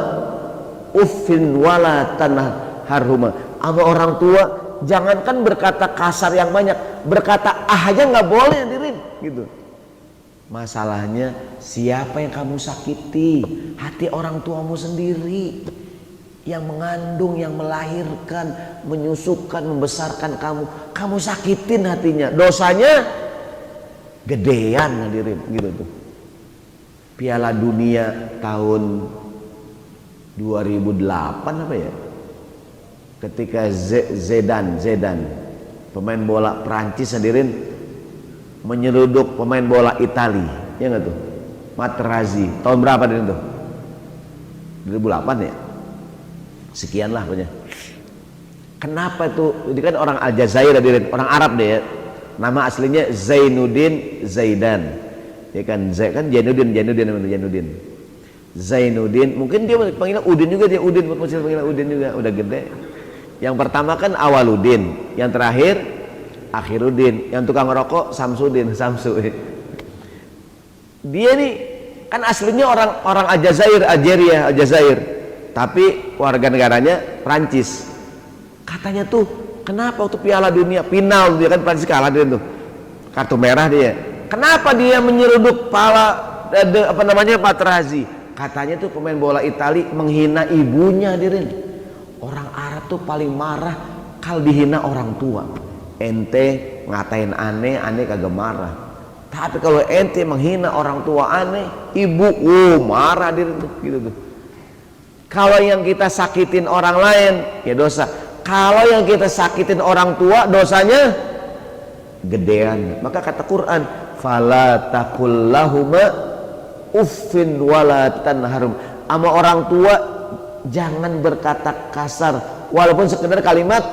uffin wala tanharhuma. Sama orang tua jangankan berkata kasar yang banyak, berkata aja nggak boleh hadirin, gitu. Masalahnya siapa yang kamu sakiti? Hati orang tuamu sendiri yang mengandung, yang melahirkan, menyusukan, membesarkan kamu. Kamu sakitin hatinya. Dosanya gedean hadirin gitu tuh. Piala Dunia tahun 2008 apa ya, ketika Zidane pemain bola Prancis hadirin menyeruduk pemain bola Itali, ya nggak tuh, Materazzi. Tahun berapa hadirin tuh? 2008 ya, sekian lah pokoknya. Kenapa itu? Ini kan orang Aljazair hadirin, orang Arab deh ya. Nama aslinya Zainuddin Zaidan, ya kan? Zainuddin, mungkin dia panggil Udin juga, dia Udin, masih panggil Udin juga, udah gede. Yang pertama kan Awaludin, yang terakhir Akhiruddin, yang tukang rokok Samsudin, Samsu. Dia nih kan aslinya orang Aljazair, tapi warga negaranya Prancis. Katanya tuh kenapa waktu Piala Dunia final dia kan Prancis kalah dia tuh, kartu merah dia. Kenapa dia menyeruduk Materazzi? Katanya tuh pemain bola Itali menghina ibunya hadirin. Orang Arab tuh paling marah kalau dihina orang tua. Ente ngatain aneh kagak marah. Tapi kalau ente menghina orang tua aneh, ibu, marah hadirin tuh, gitu tuh. Kalau yang kita sakitin orang lain ya dosa. Kalau yang kita sakitin orang tua dosanya gedean. Maka kata Quran, fala taqul lahuma uffin wala tanharum. Sama orang tua jangan berkata kasar walaupun sekedar kalimat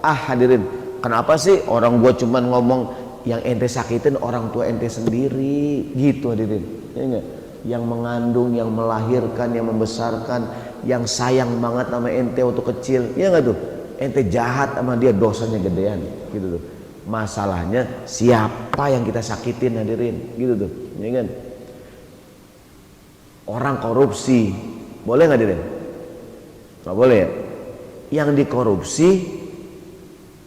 hadirin. Kenapa sih orang gua cuman ngomong yang ente sakitin orang tua ente sendiri gitu hadirin. Ya enggak? Yang mengandung, yang melahirkan, yang membesarkan, yang sayang banget sama ente waktu kecil, ya enggak tuh? Ente jahat sama dia, dosanya gedean gitu tuh. Masalahnya siapa yang kita sakitin hadirin, gitu tuh, ya kan? Orang korupsi boleh nggak hadirin? Nggak boleh ya. Yang dikorupsi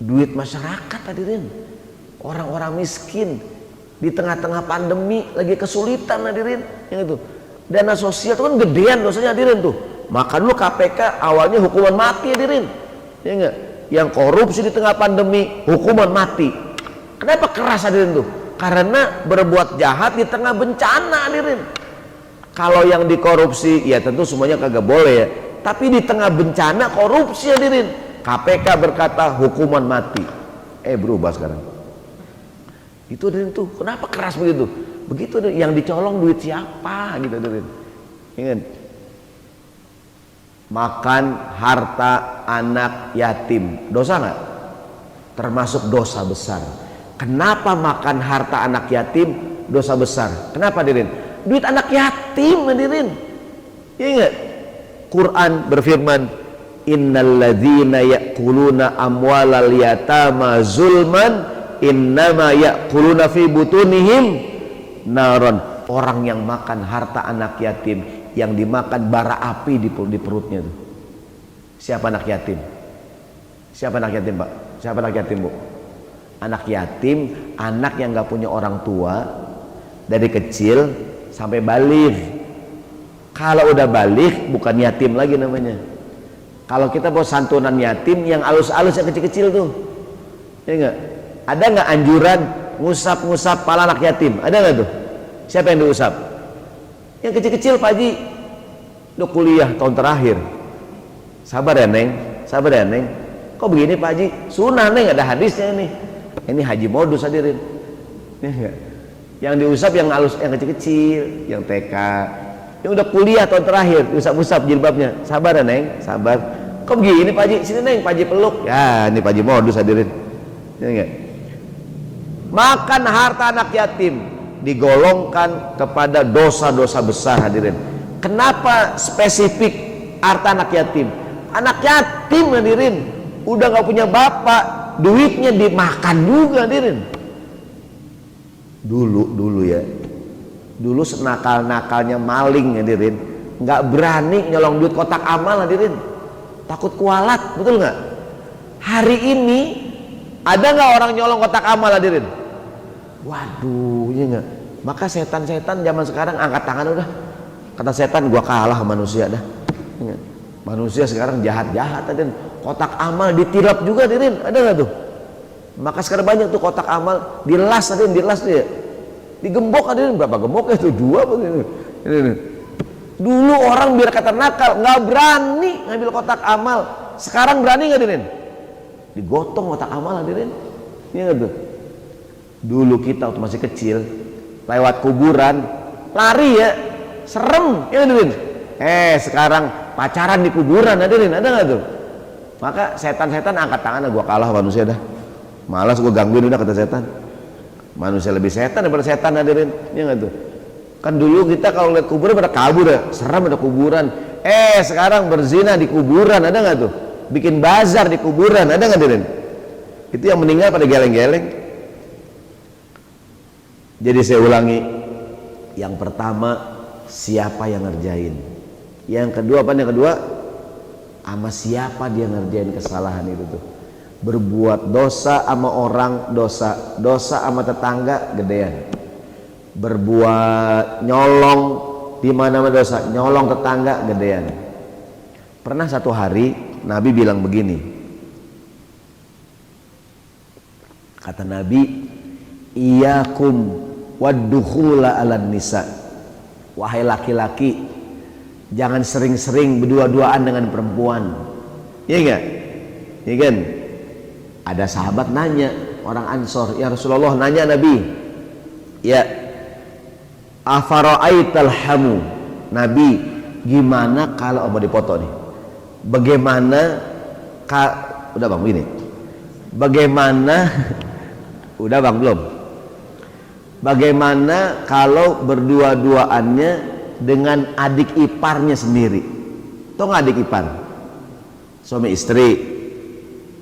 duit masyarakat hadirin, orang-orang miskin di tengah-tengah pandemi lagi kesulitan hadirin, yang itu dana sosial itu kan gedean dosanya hadirin tuh. Maka dulu KPK awalnya hukuman mati hadirin, ya enggak? Yang korupsi di tengah pandemi hukuman mati. Kenapa keras hadirin tuh? Karena berbuat jahat di tengah bencana hadirin. Kalau yang dikorupsi ya tentu semuanya kagak boleh ya, tapi di tengah bencana korupsi hadirin, KPK berkata hukuman mati. Berubah sekarang. Itu hadirin tuh, kenapa keras begitu? Begitu yang dicolong duit siapa gitu hadirin. Ingat, makan harta anak yatim dosa nggak? Termasuk dosa besar. Kenapa makan harta anak yatim dosa besar? Kenapa hadirin? Duit anak yatim hadirin. Ingat, Quran berfirman, innalladzina ya'kuluna amwalal yatama zulman innama ya'kuluna fi butunihim naron. Orang yang makan harta anak yatim, yang dimakan bara api di perutnya tuh. Siapa anak yatim? Siapa anak yatim, Pak? Siapa anak yatim, Bu? Anak yatim, anak yang gak punya orang tua dari kecil sampai balik. Kalau udah balik bukan yatim lagi namanya. Kalau kita mau santunan yatim yang alus-alus yang kecil-kecil tuh, ya enggak? Ada nggak anjuran ngusap-ngusap pala anak yatim? Ada nggak tuh? Siapa yang diusap? Yang kecil-kecil, Pak Haji. Udah kuliah tahun terakhir. Sabar ya Neng, sabar ya Neng. Kok begini Pak Haji? Sunnah Neng, ada hadisnya nih. Ini haji modus hadirin. Ya enggak? Yang diusap yang halus, yang kecil-kecil, yang TK, yang udah kuliah tahun terakhir, diusap-usap jilbabnya. Sabar ya Neng, sabar. Kok begini Pak Haji? Sini Neng, Pak Haji peluk. Ya, ini Pak Haji modus hadirin. Ya enggak? Makan harta anak yatim digolongkan kepada dosa-dosa besar hadirin. Kenapa spesifik harta anak yatim? Anak yatim hadirin udah nggak punya bapak, duitnya dimakan juga hadirin. Dulu ya, dulu senakal-nakalnya maling hadirin, nggak berani nyolong duit kotak amal hadirin, takut kualat, betul nggak? Hari ini ada nggak orang nyolong kotak amal hadirin? Waduh, ya nggak. Maka setan-setan zaman sekarang angkat tangan udah. Kata setan, gua kalah sama manusia dah. Ya, manusia sekarang jahat-jahat hadirin. Kotak amal ditilap juga hadirin, ada nggak tuh? Maka sekarang banyak tuh kotak amal dilas hadirin, dilas tuh ya. digembok. Hadirin, berapa gemboknya itu? 2 begini. Dulu orang biar kata nakal nggak berani ngambil kotak amal, sekarang berani nggak hadirin? Digotong kotak amal hadirin. Iya nggak tuh? Dulu kita waktu masih kecil lewat kuburan lari ya, serem ya hadirin. Sekarang pacaran di kuburan hadirin, ada nggak tuh? Maka setan-setan angkat tangan, gua kalah manusia dah, malas gua gangguin udah, kata setan. Manusia lebih setan daripada setan hadirin, ya nggak tuh? Kan dulu kita kalau lihat kuburan pada kabur ya, serem ada kuburan. Sekarang berzina di kuburan, ada nggak tuh? Bikin bazar di kuburan, ada nggak hadirin? Itu yang meninggal pada geleng-geleng. Jadi saya ulangi, yang pertama siapa yang ngerjain, yang kedua apa? Yang kedua sama siapa dia ngerjain kesalahan itu tuh. Berbuat dosa sama orang, dosa sama tetangga gedean. Berbuat nyolong di mana-mana dosa, nyolong tetangga gedean. Pernah satu hari Nabi bilang begini, kata Nabi, iyakum waddukhula alan nisa, wahai laki-laki, jangan sering-sering berdua-duaan dengan perempuan. Iya enggak? Iya kan? Ada sahabat nanya, orang Ansor, ya Rasulullah, nanya Nabi, ya afara'aital hamu, Nabi gimana kalau mau dipoto nih, bagaimana udah bang begini, bagaimana udah bang belum, bagaimana kalau berdua-duaannya dengan adik iparnya sendiri? Tau nggak adik ipar? Suami istri,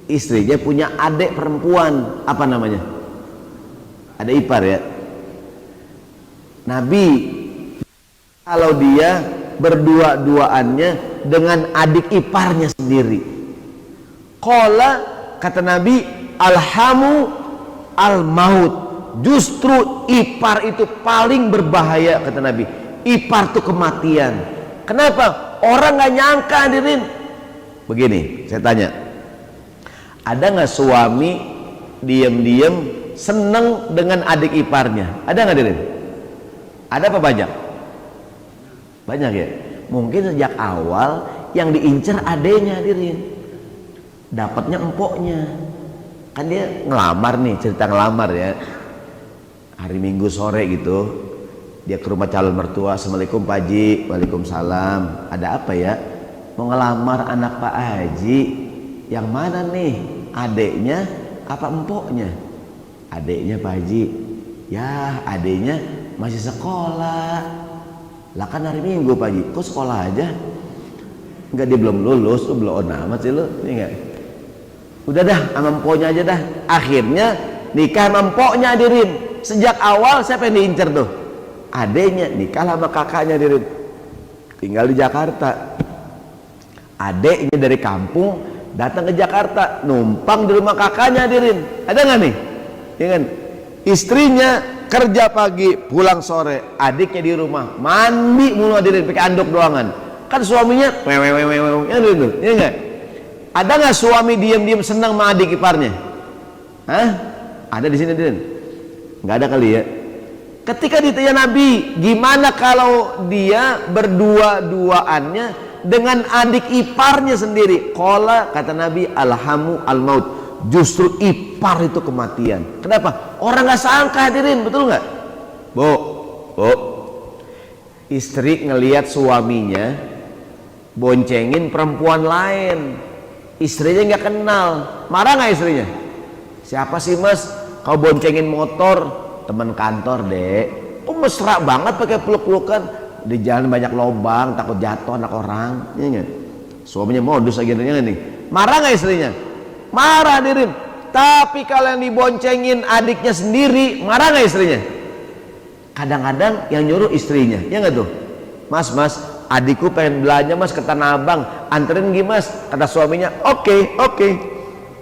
istrinya punya adik perempuan, apa namanya? Adik ipar ya. Nabi kalau dia berdua-duaannya dengan adik iparnya sendiri, qala, kata Nabi, alhamu al maut, justru ipar itu paling berbahaya, kata Nabi. Ipar itu kematian. Kenapa? Orang nggak nyangka hadirin. Begini, saya tanya, ada nggak suami diam-diam seneng dengan adik iparnya? Ada nggak hadirin? Ada apa banyak? Banyak ya. Mungkin sejak awal yang diincar adenya hadirin, dapatnya empoknya. Kan dia ngelamar nih, cerita ngelamar ya, hari Minggu sore gitu, dia ke rumah calon mertua. Assalamualaikum Pak Haji. Waalaikumsalam. Ada apa ya? Mau ngelamar anak Pak Haji. Yang mana nih? Adeknya apa empoknya? Adeknya Pak Haji. Ya adeknya masih sekolah. Lah kan hari Minggu Pak Haji. Kok sekolah aja? Enggak, dia belum lulus. Lu belum amat sih lu. Ini enggak. Udah dah sama empoknya aja dah. Akhirnya nikah sama empoknya hadirin. Sejak awal siapa yang diincar tuh? Adeknya. Nikah sama kakaknya hadirin. Tinggal di Jakarta. Adeknya dari kampung datang ke Jakarta, numpang di rumah kakaknya hadirin. Ada nggak nih? Ya kan? Istrinya kerja pagi, pulang sore, adiknya di rumah mandi mulu hadirin, pakai anduk doangan. Kan suaminya ya gitu, ya enggak? Ada nggak suami diam-diam senang sama adik iparnya? Hah? Ada di sini hadirin? Nggak ada kali ya. Ketika ditanya Nabi, gimana kalau dia berdua-duaannya dengan adik iparnya sendiri? Qala, kata Nabi, alhamu al maut, justru ipar itu kematian. Kenapa? Orang nggak sangka hadirin, betul nggak? Bu, istri ngelihat suaminya boncengin perempuan lain, istrinya nggak kenal, marah nggak istrinya? Siapa sih mas? Kau boncengin motor? Teman kantor dek. Oh mesra banget pakai peluk-pelukan. Di jalan banyak lobang, takut jatuh anak orang. Iya, suaminya modus akhirnya nih. Marah nggak istrinya? Marah hadirin. Tapi kalau yang diboncengin adiknya sendiri, marah nggak istrinya? Kadang-kadang yang nyuruh istrinya, ya nggak tuh? Mas, adikku pengen belanja mas ke Tanah Abang, anterin gimana mas? Kata suaminya, oke.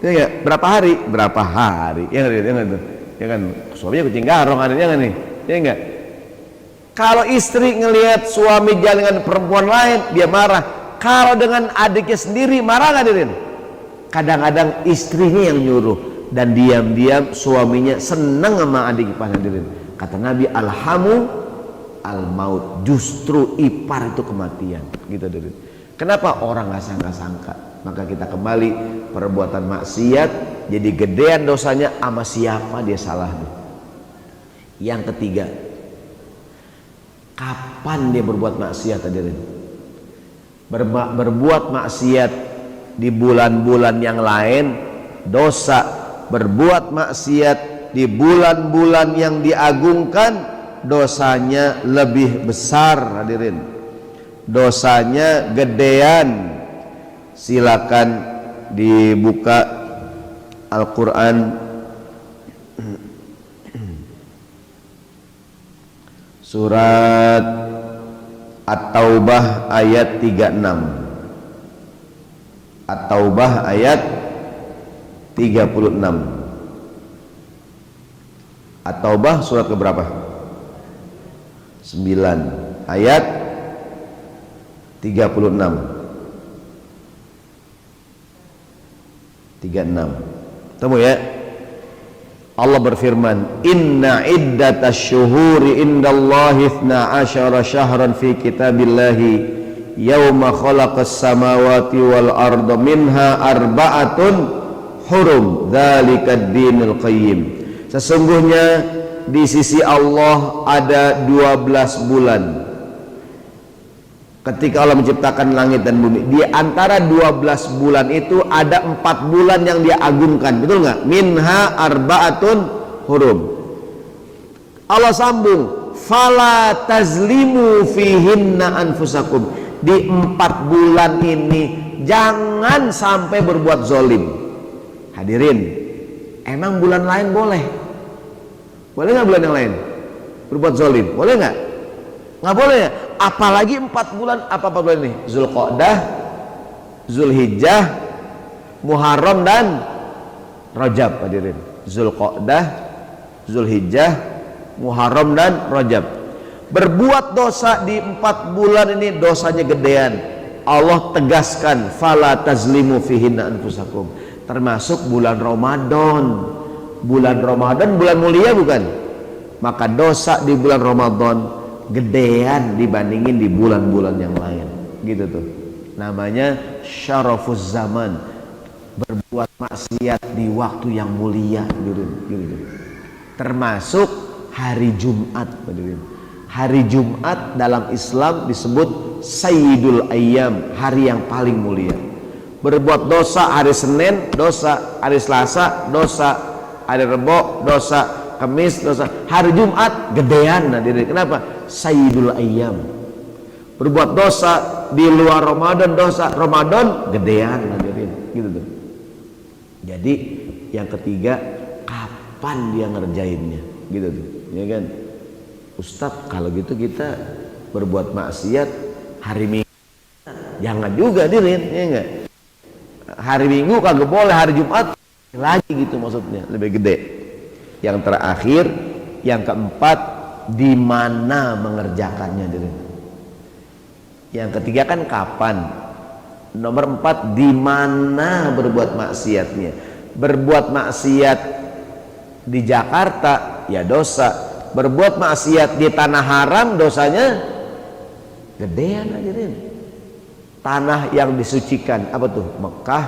Ya nggak? Berapa hari? Berapa hari? Ya nggak tuh? Ya kan? Suaminya kucing garong adiknya nggak nih? Ya nggak? Kalau istri ngelihat suami jalan dengan perempuan lain, dia marah. Kalau dengan adiknya sendiri, marah nggak hadirin? Kadang-kadang istrinya yang nyuruh, dan diam-diam suaminya senang sama adik iparnya hadirin. Kata Nabi, alhamu al maut, justru ipar itu kematian. Gitu dulu. Kenapa orang nggak sangka-sangka? Maka kita kembali, perbuatan maksiat jadi gedean dosanya sama siapa dia salah. Yang ketiga, kapan dia berbuat maksiat hadirin? Berbuat maksiat di bulan-bulan yang lain dosa. Berbuat maksiat di bulan-bulan yang diagungkan dosanya lebih besar hadirin, dosanya gedean. Silakan dibuka Al-Quran surat At-Taubah ayat 36. At-Taubah ayat 36. At-Taubah surat keberapa? 9 ayat 36. 36. Temu ya. Allah berfirman, "Inna iddatasy syuhuri indallahi 12 syahran fi kitabillahi yauma khalaqas samawati wal arda minha arba'atun hurum dzalikad dinul qayyim." Sesungguhnya di sisi Allah ada 12 bulan. Ketika Allah menciptakan langit dan bumi, di antara 12 bulan itu ada 4 bulan yang dia agungkan, betul nggak? Minha arba'atun hurum. Allah sambung, fala tazlimu fihinna anfusakum. Di 4 bulan ini jangan sampai berbuat zolim. Hadirin, emang bulan lain boleh? Boleh nggak bulan yang lain berbuat zolim? Boleh nggak? Nggak boleh ya. Apalagi 4 bulan, apa bulan ini? Zulqa'dah, Zulhijjah, Muharram dan Rajab hadirin. Zulqa'dah, Zulhijjah, Muharram dan Rajab. Berbuat dosa di 4 bulan ini dosanya gedean. Allah tegaskan, fala tazlimu fihinna anfusakum. Termasuk bulan Ramadan. Bulan Ramadan bulan mulia bukan? Maka dosa di bulan Ramadan gedean dibandingin di bulan-bulan yang lain. Gitu tuh. Namanya syarafuz zaman. Berbuat maksiat di waktu yang mulia gitu. Termasuk hari Jumat. Hari Jumat dalam Islam disebut Sayyidul Ayyam, hari yang paling mulia. Berbuat dosa hari Senin dosa, hari Selasa dosa, hari Rebo dosa, Kamis dosa, hari Jumat gedean hadirin. Kenapa? Sayyidul Ayyam. Berbuat dosa di luar Ramadan dosa, Ramadan gedean hadirin. Gitu tuh. Jadi yang ketiga, kapan dia ngerjainnya? Gitu tuh. Ya kan? Ustadz, kalau gitu kita berbuat maksiat hari Minggu jangan juga hadirin, ya enggak? Hari Minggu kagak boleh, hari Jumat lagi gitu maksudnya, lebih gede. Yang terakhir, yang keempat, di mana mengerjakannya hadirin. Yang ketiga kan kapan. Nomor 4, di mana berbuat maksiatnya. Berbuat maksiat di Jakarta ya dosa. Berbuat maksiat di tanah haram dosanya gedean hadirin. Tanah yang disucikan apa tuh? Mekah,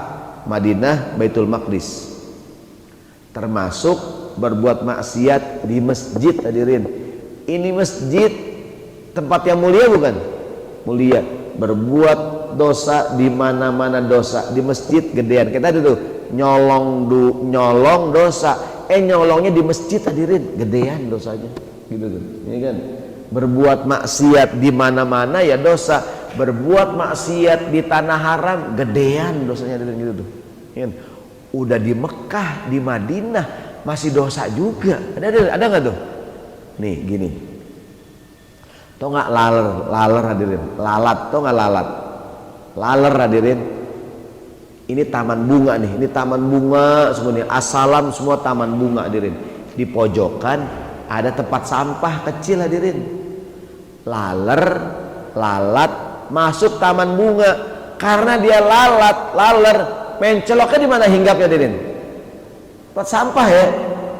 Madinah, Baitul Maqdis. Termasuk berbuat maksiat di masjid hadirin. Ini masjid tempat yang mulia bukan? Mulia. Berbuat dosa di mana-mana dosa. Di masjid gedean. Kita tuh nyolong dosa. Nyolongnya di masjid hadirin, gedean dosanya. Gitu tuh. Ini kan. Berbuat maksiat di mana-mana ya dosa. Berbuat maksiat di tanah haram gedean dosanya hadirin, gitu tuh. Ini kan. Udah di Mekah, di Madinah masih dosa juga. Ada nggak tuh? Nih gini. Tau nggak laler hadirin? Lalat, tau nggak lalat? Laler hadirin. Ini taman bunga nih, ini taman bunga semuanya. Asalam semua taman bunga hadirin. Di pojokan ada tempat sampah kecil hadirin. Lalat masuk taman bunga karena dia laler, menceloknya di mana hinggapnya hadirin? Tempat sampah ya.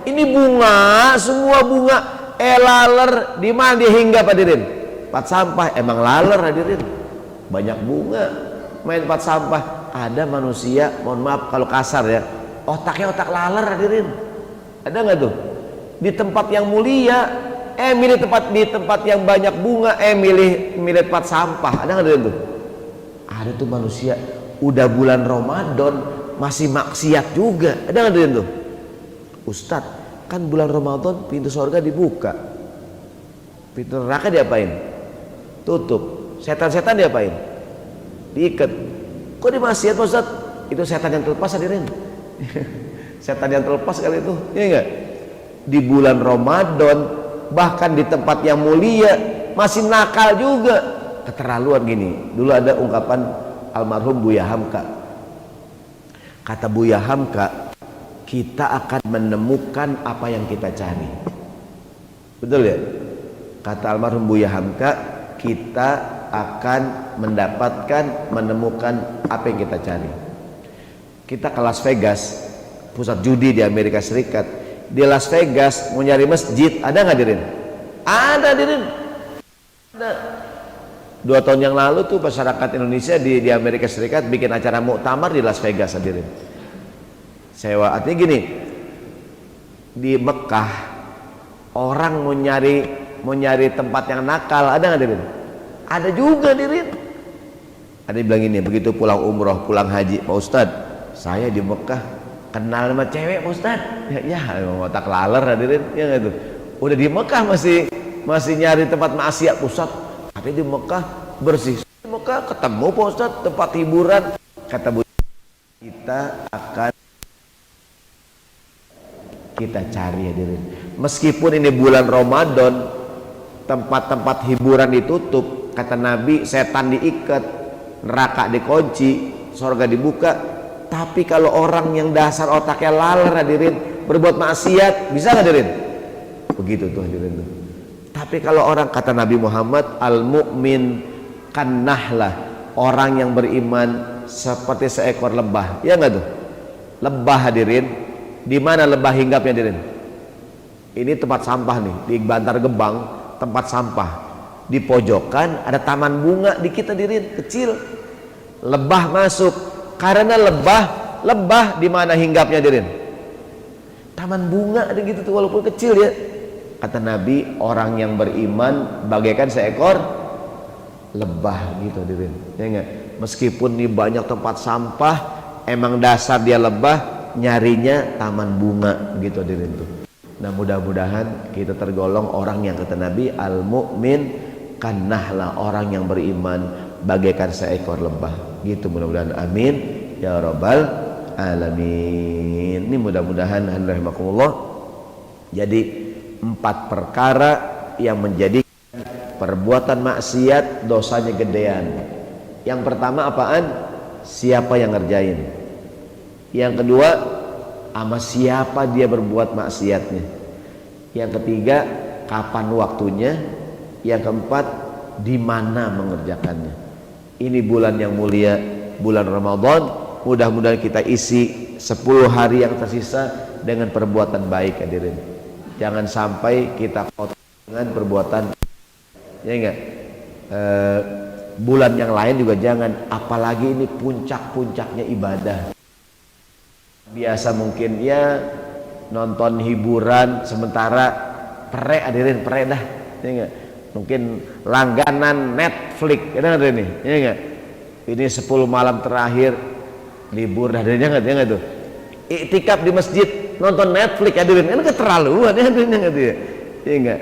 Ini bunga, semua bunga. laler di mana dia hinggap hadirin? Tempat sampah. Emang laler hadirin, banyak bunga main tempat sampah. Ada manusia, mohon maaf kalau kasar ya, otaknya otak laler hadirin. Ada nggak tuh? Di tempat yang mulia milih tempat, di tempat yang banyak bunga milih tempat sampah. Ada nggak tuh? Ada tuh manusia udah bulan Ramadan masih maksiat juga. Ada nggak tuh? Ustadz, kan bulan Ramadan pintu surga dibuka, pintu neraka diapain? Tutup. Setan-setan diapain? Diikat. Kok di maksiat Ustaz? Itu setan yang terlepas hadirin. Setan yang terlepas kali itu, ya enggak? Di bulan Ramadan bahkan di tempat yang mulia masih nakal juga. Keterlaluan gini. Dulu ada ungkapan almarhum Buya Hamka. Kata Buya Hamka, kita akan menemukan apa yang kita cari. Betul ya? Kata almarhum Buya Hamka, kita akan mendapatkan, menemukan apa yang kita cari. Kita ke Las Vegas, pusat judi di Amerika Serikat. Di Las Vegas mau nyari masjid, ada nggak hadirin? Ada hadirin. Ada. 2 tahun yang lalu tuh masyarakat Indonesia di Amerika Serikat bikin acara muktamar di Las Vegas hadirin. Sewa, artinya gini, di Mekah orang mau nyari tempat yang nakal, ada nggak hadirin? Ada juga hadirin. Ada yang bilang ini, begitu pulang umroh, pulang haji, Pak Ustadz, saya di Mekah kenal sama cewek Pak Ustadz. Ya emang otak laler hadirin, ya nggak tuh? Udah di Mekah masih nyari tempat maksiat Ustadz, tapi di Mekah bersih. Di Mekah ketemu Pak Ustadz tempat hiburan. Kata Bu, kita akan kita cari hadirin. Meskipun ini bulan Ramadan, tempat-tempat hiburan ditutup, kata Nabi, setan diikat, neraka dikunci, surga dibuka. Tapi kalau orang yang dasar otaknya laler hadirin, berbuat maksiat, bisa nggak hadirin? Begitu tuh hadirin tuh. Tapi kalau orang, kata Nabi Muhammad, al-mu'min kannahlah, orang yang beriman seperti seekor lebah. Ya nggak tuh? Lebah hadirin, di mana lebah hinggapnya hadirin? Ini tempat sampah nih, di Bantar Gebang, tempat sampah. Di pojokan ada taman bunga dikit hadirin, kecil. Lebah masuk, karena lebah di mana hinggapnya hadirin? Taman bunga ada gitu tuh, walaupun kecil ya. Kata Nabi, orang yang beriman bagaikan seekor lebah gitu hadirin. Ya enggak? Meskipun di banyak tempat sampah, emang dasar dia lebah, nyarinya taman bunga gitu hadirin tuh. Nah, mudah-mudahan kita tergolong orang yang kata Nabi, al-mu'min kannahlah, orang yang beriman bagaikan seekor lebah. Gitu mudah-mudahan, amin ya rabbal alamin. Ini mudah-mudahan rahimakumullah. Jadi 4 perkara yang menjadi perbuatan maksiat dosanya gedean. Yang pertama apaan? Siapa yang ngerjain. Yang kedua, sama siapa dia berbuat maksiatnya. Yang ketiga, kapan waktunya. Yang keempat, di mana mengerjakannya. Ini bulan yang mulia, bulan Ramadan. Mudah-mudahan kita isi 10 hari yang tersisa dengan perbuatan baik hadirin. Jangan sampai kita kotor dengan perbuatan, ya enggak? Bulan yang lain juga jangan. Apalagi ini puncak-puncaknya ibadah. Biasa mungkin ya nonton hiburan sementara, perek hadirin, perek dah, ya enggak? Mungkin langganan Netflix, ya enggak ini? Ya enggak? Ini 10 malam terakhir libur dah, ya enggak tuh? Iktikaf di masjid, nonton Netflix hadirin, ini keterlaluan ya hadirin, enggak tuh ya? Ya enggak?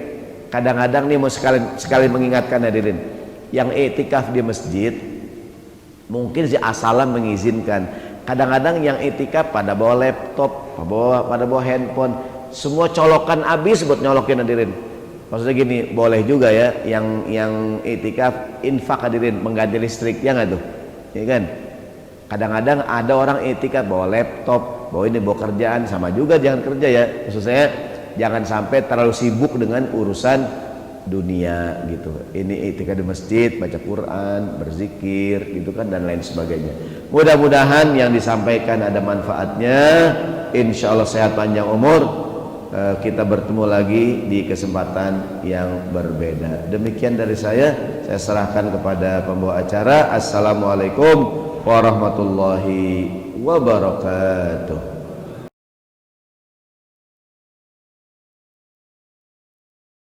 Kadang-kadang nih mau sekali mengingatkan hadirin, yang iktikaf di masjid mungkin si asalan mengizinkan. Kadang-kadang yang iktikaf pada bawa laptop, pada bawa handphone, semua colokan habis buat nyolokin hadirin. Maksudnya gini, boleh juga ya yang iktikaf infak hadirin, mengganti listrik, ya nggak tuh? Ya kan? Kadang-kadang ada orang iktikaf bawa laptop, bawa kerjaan, sama juga jangan kerja ya. Maksud saya jangan sampai terlalu sibuk dengan urusan dunia gitu. Ini iktikaf di masjid, baca Quran, berzikir gitu kan, dan lain sebagainya. Mudah-mudahan yang disampaikan ada manfaatnya. Insya Allah sehat panjang umur, kita bertemu lagi di kesempatan yang berbeda. Demikian dari saya serahkan kepada pembawa acara. Assalamualaikum warahmatullahi wabarakatuh.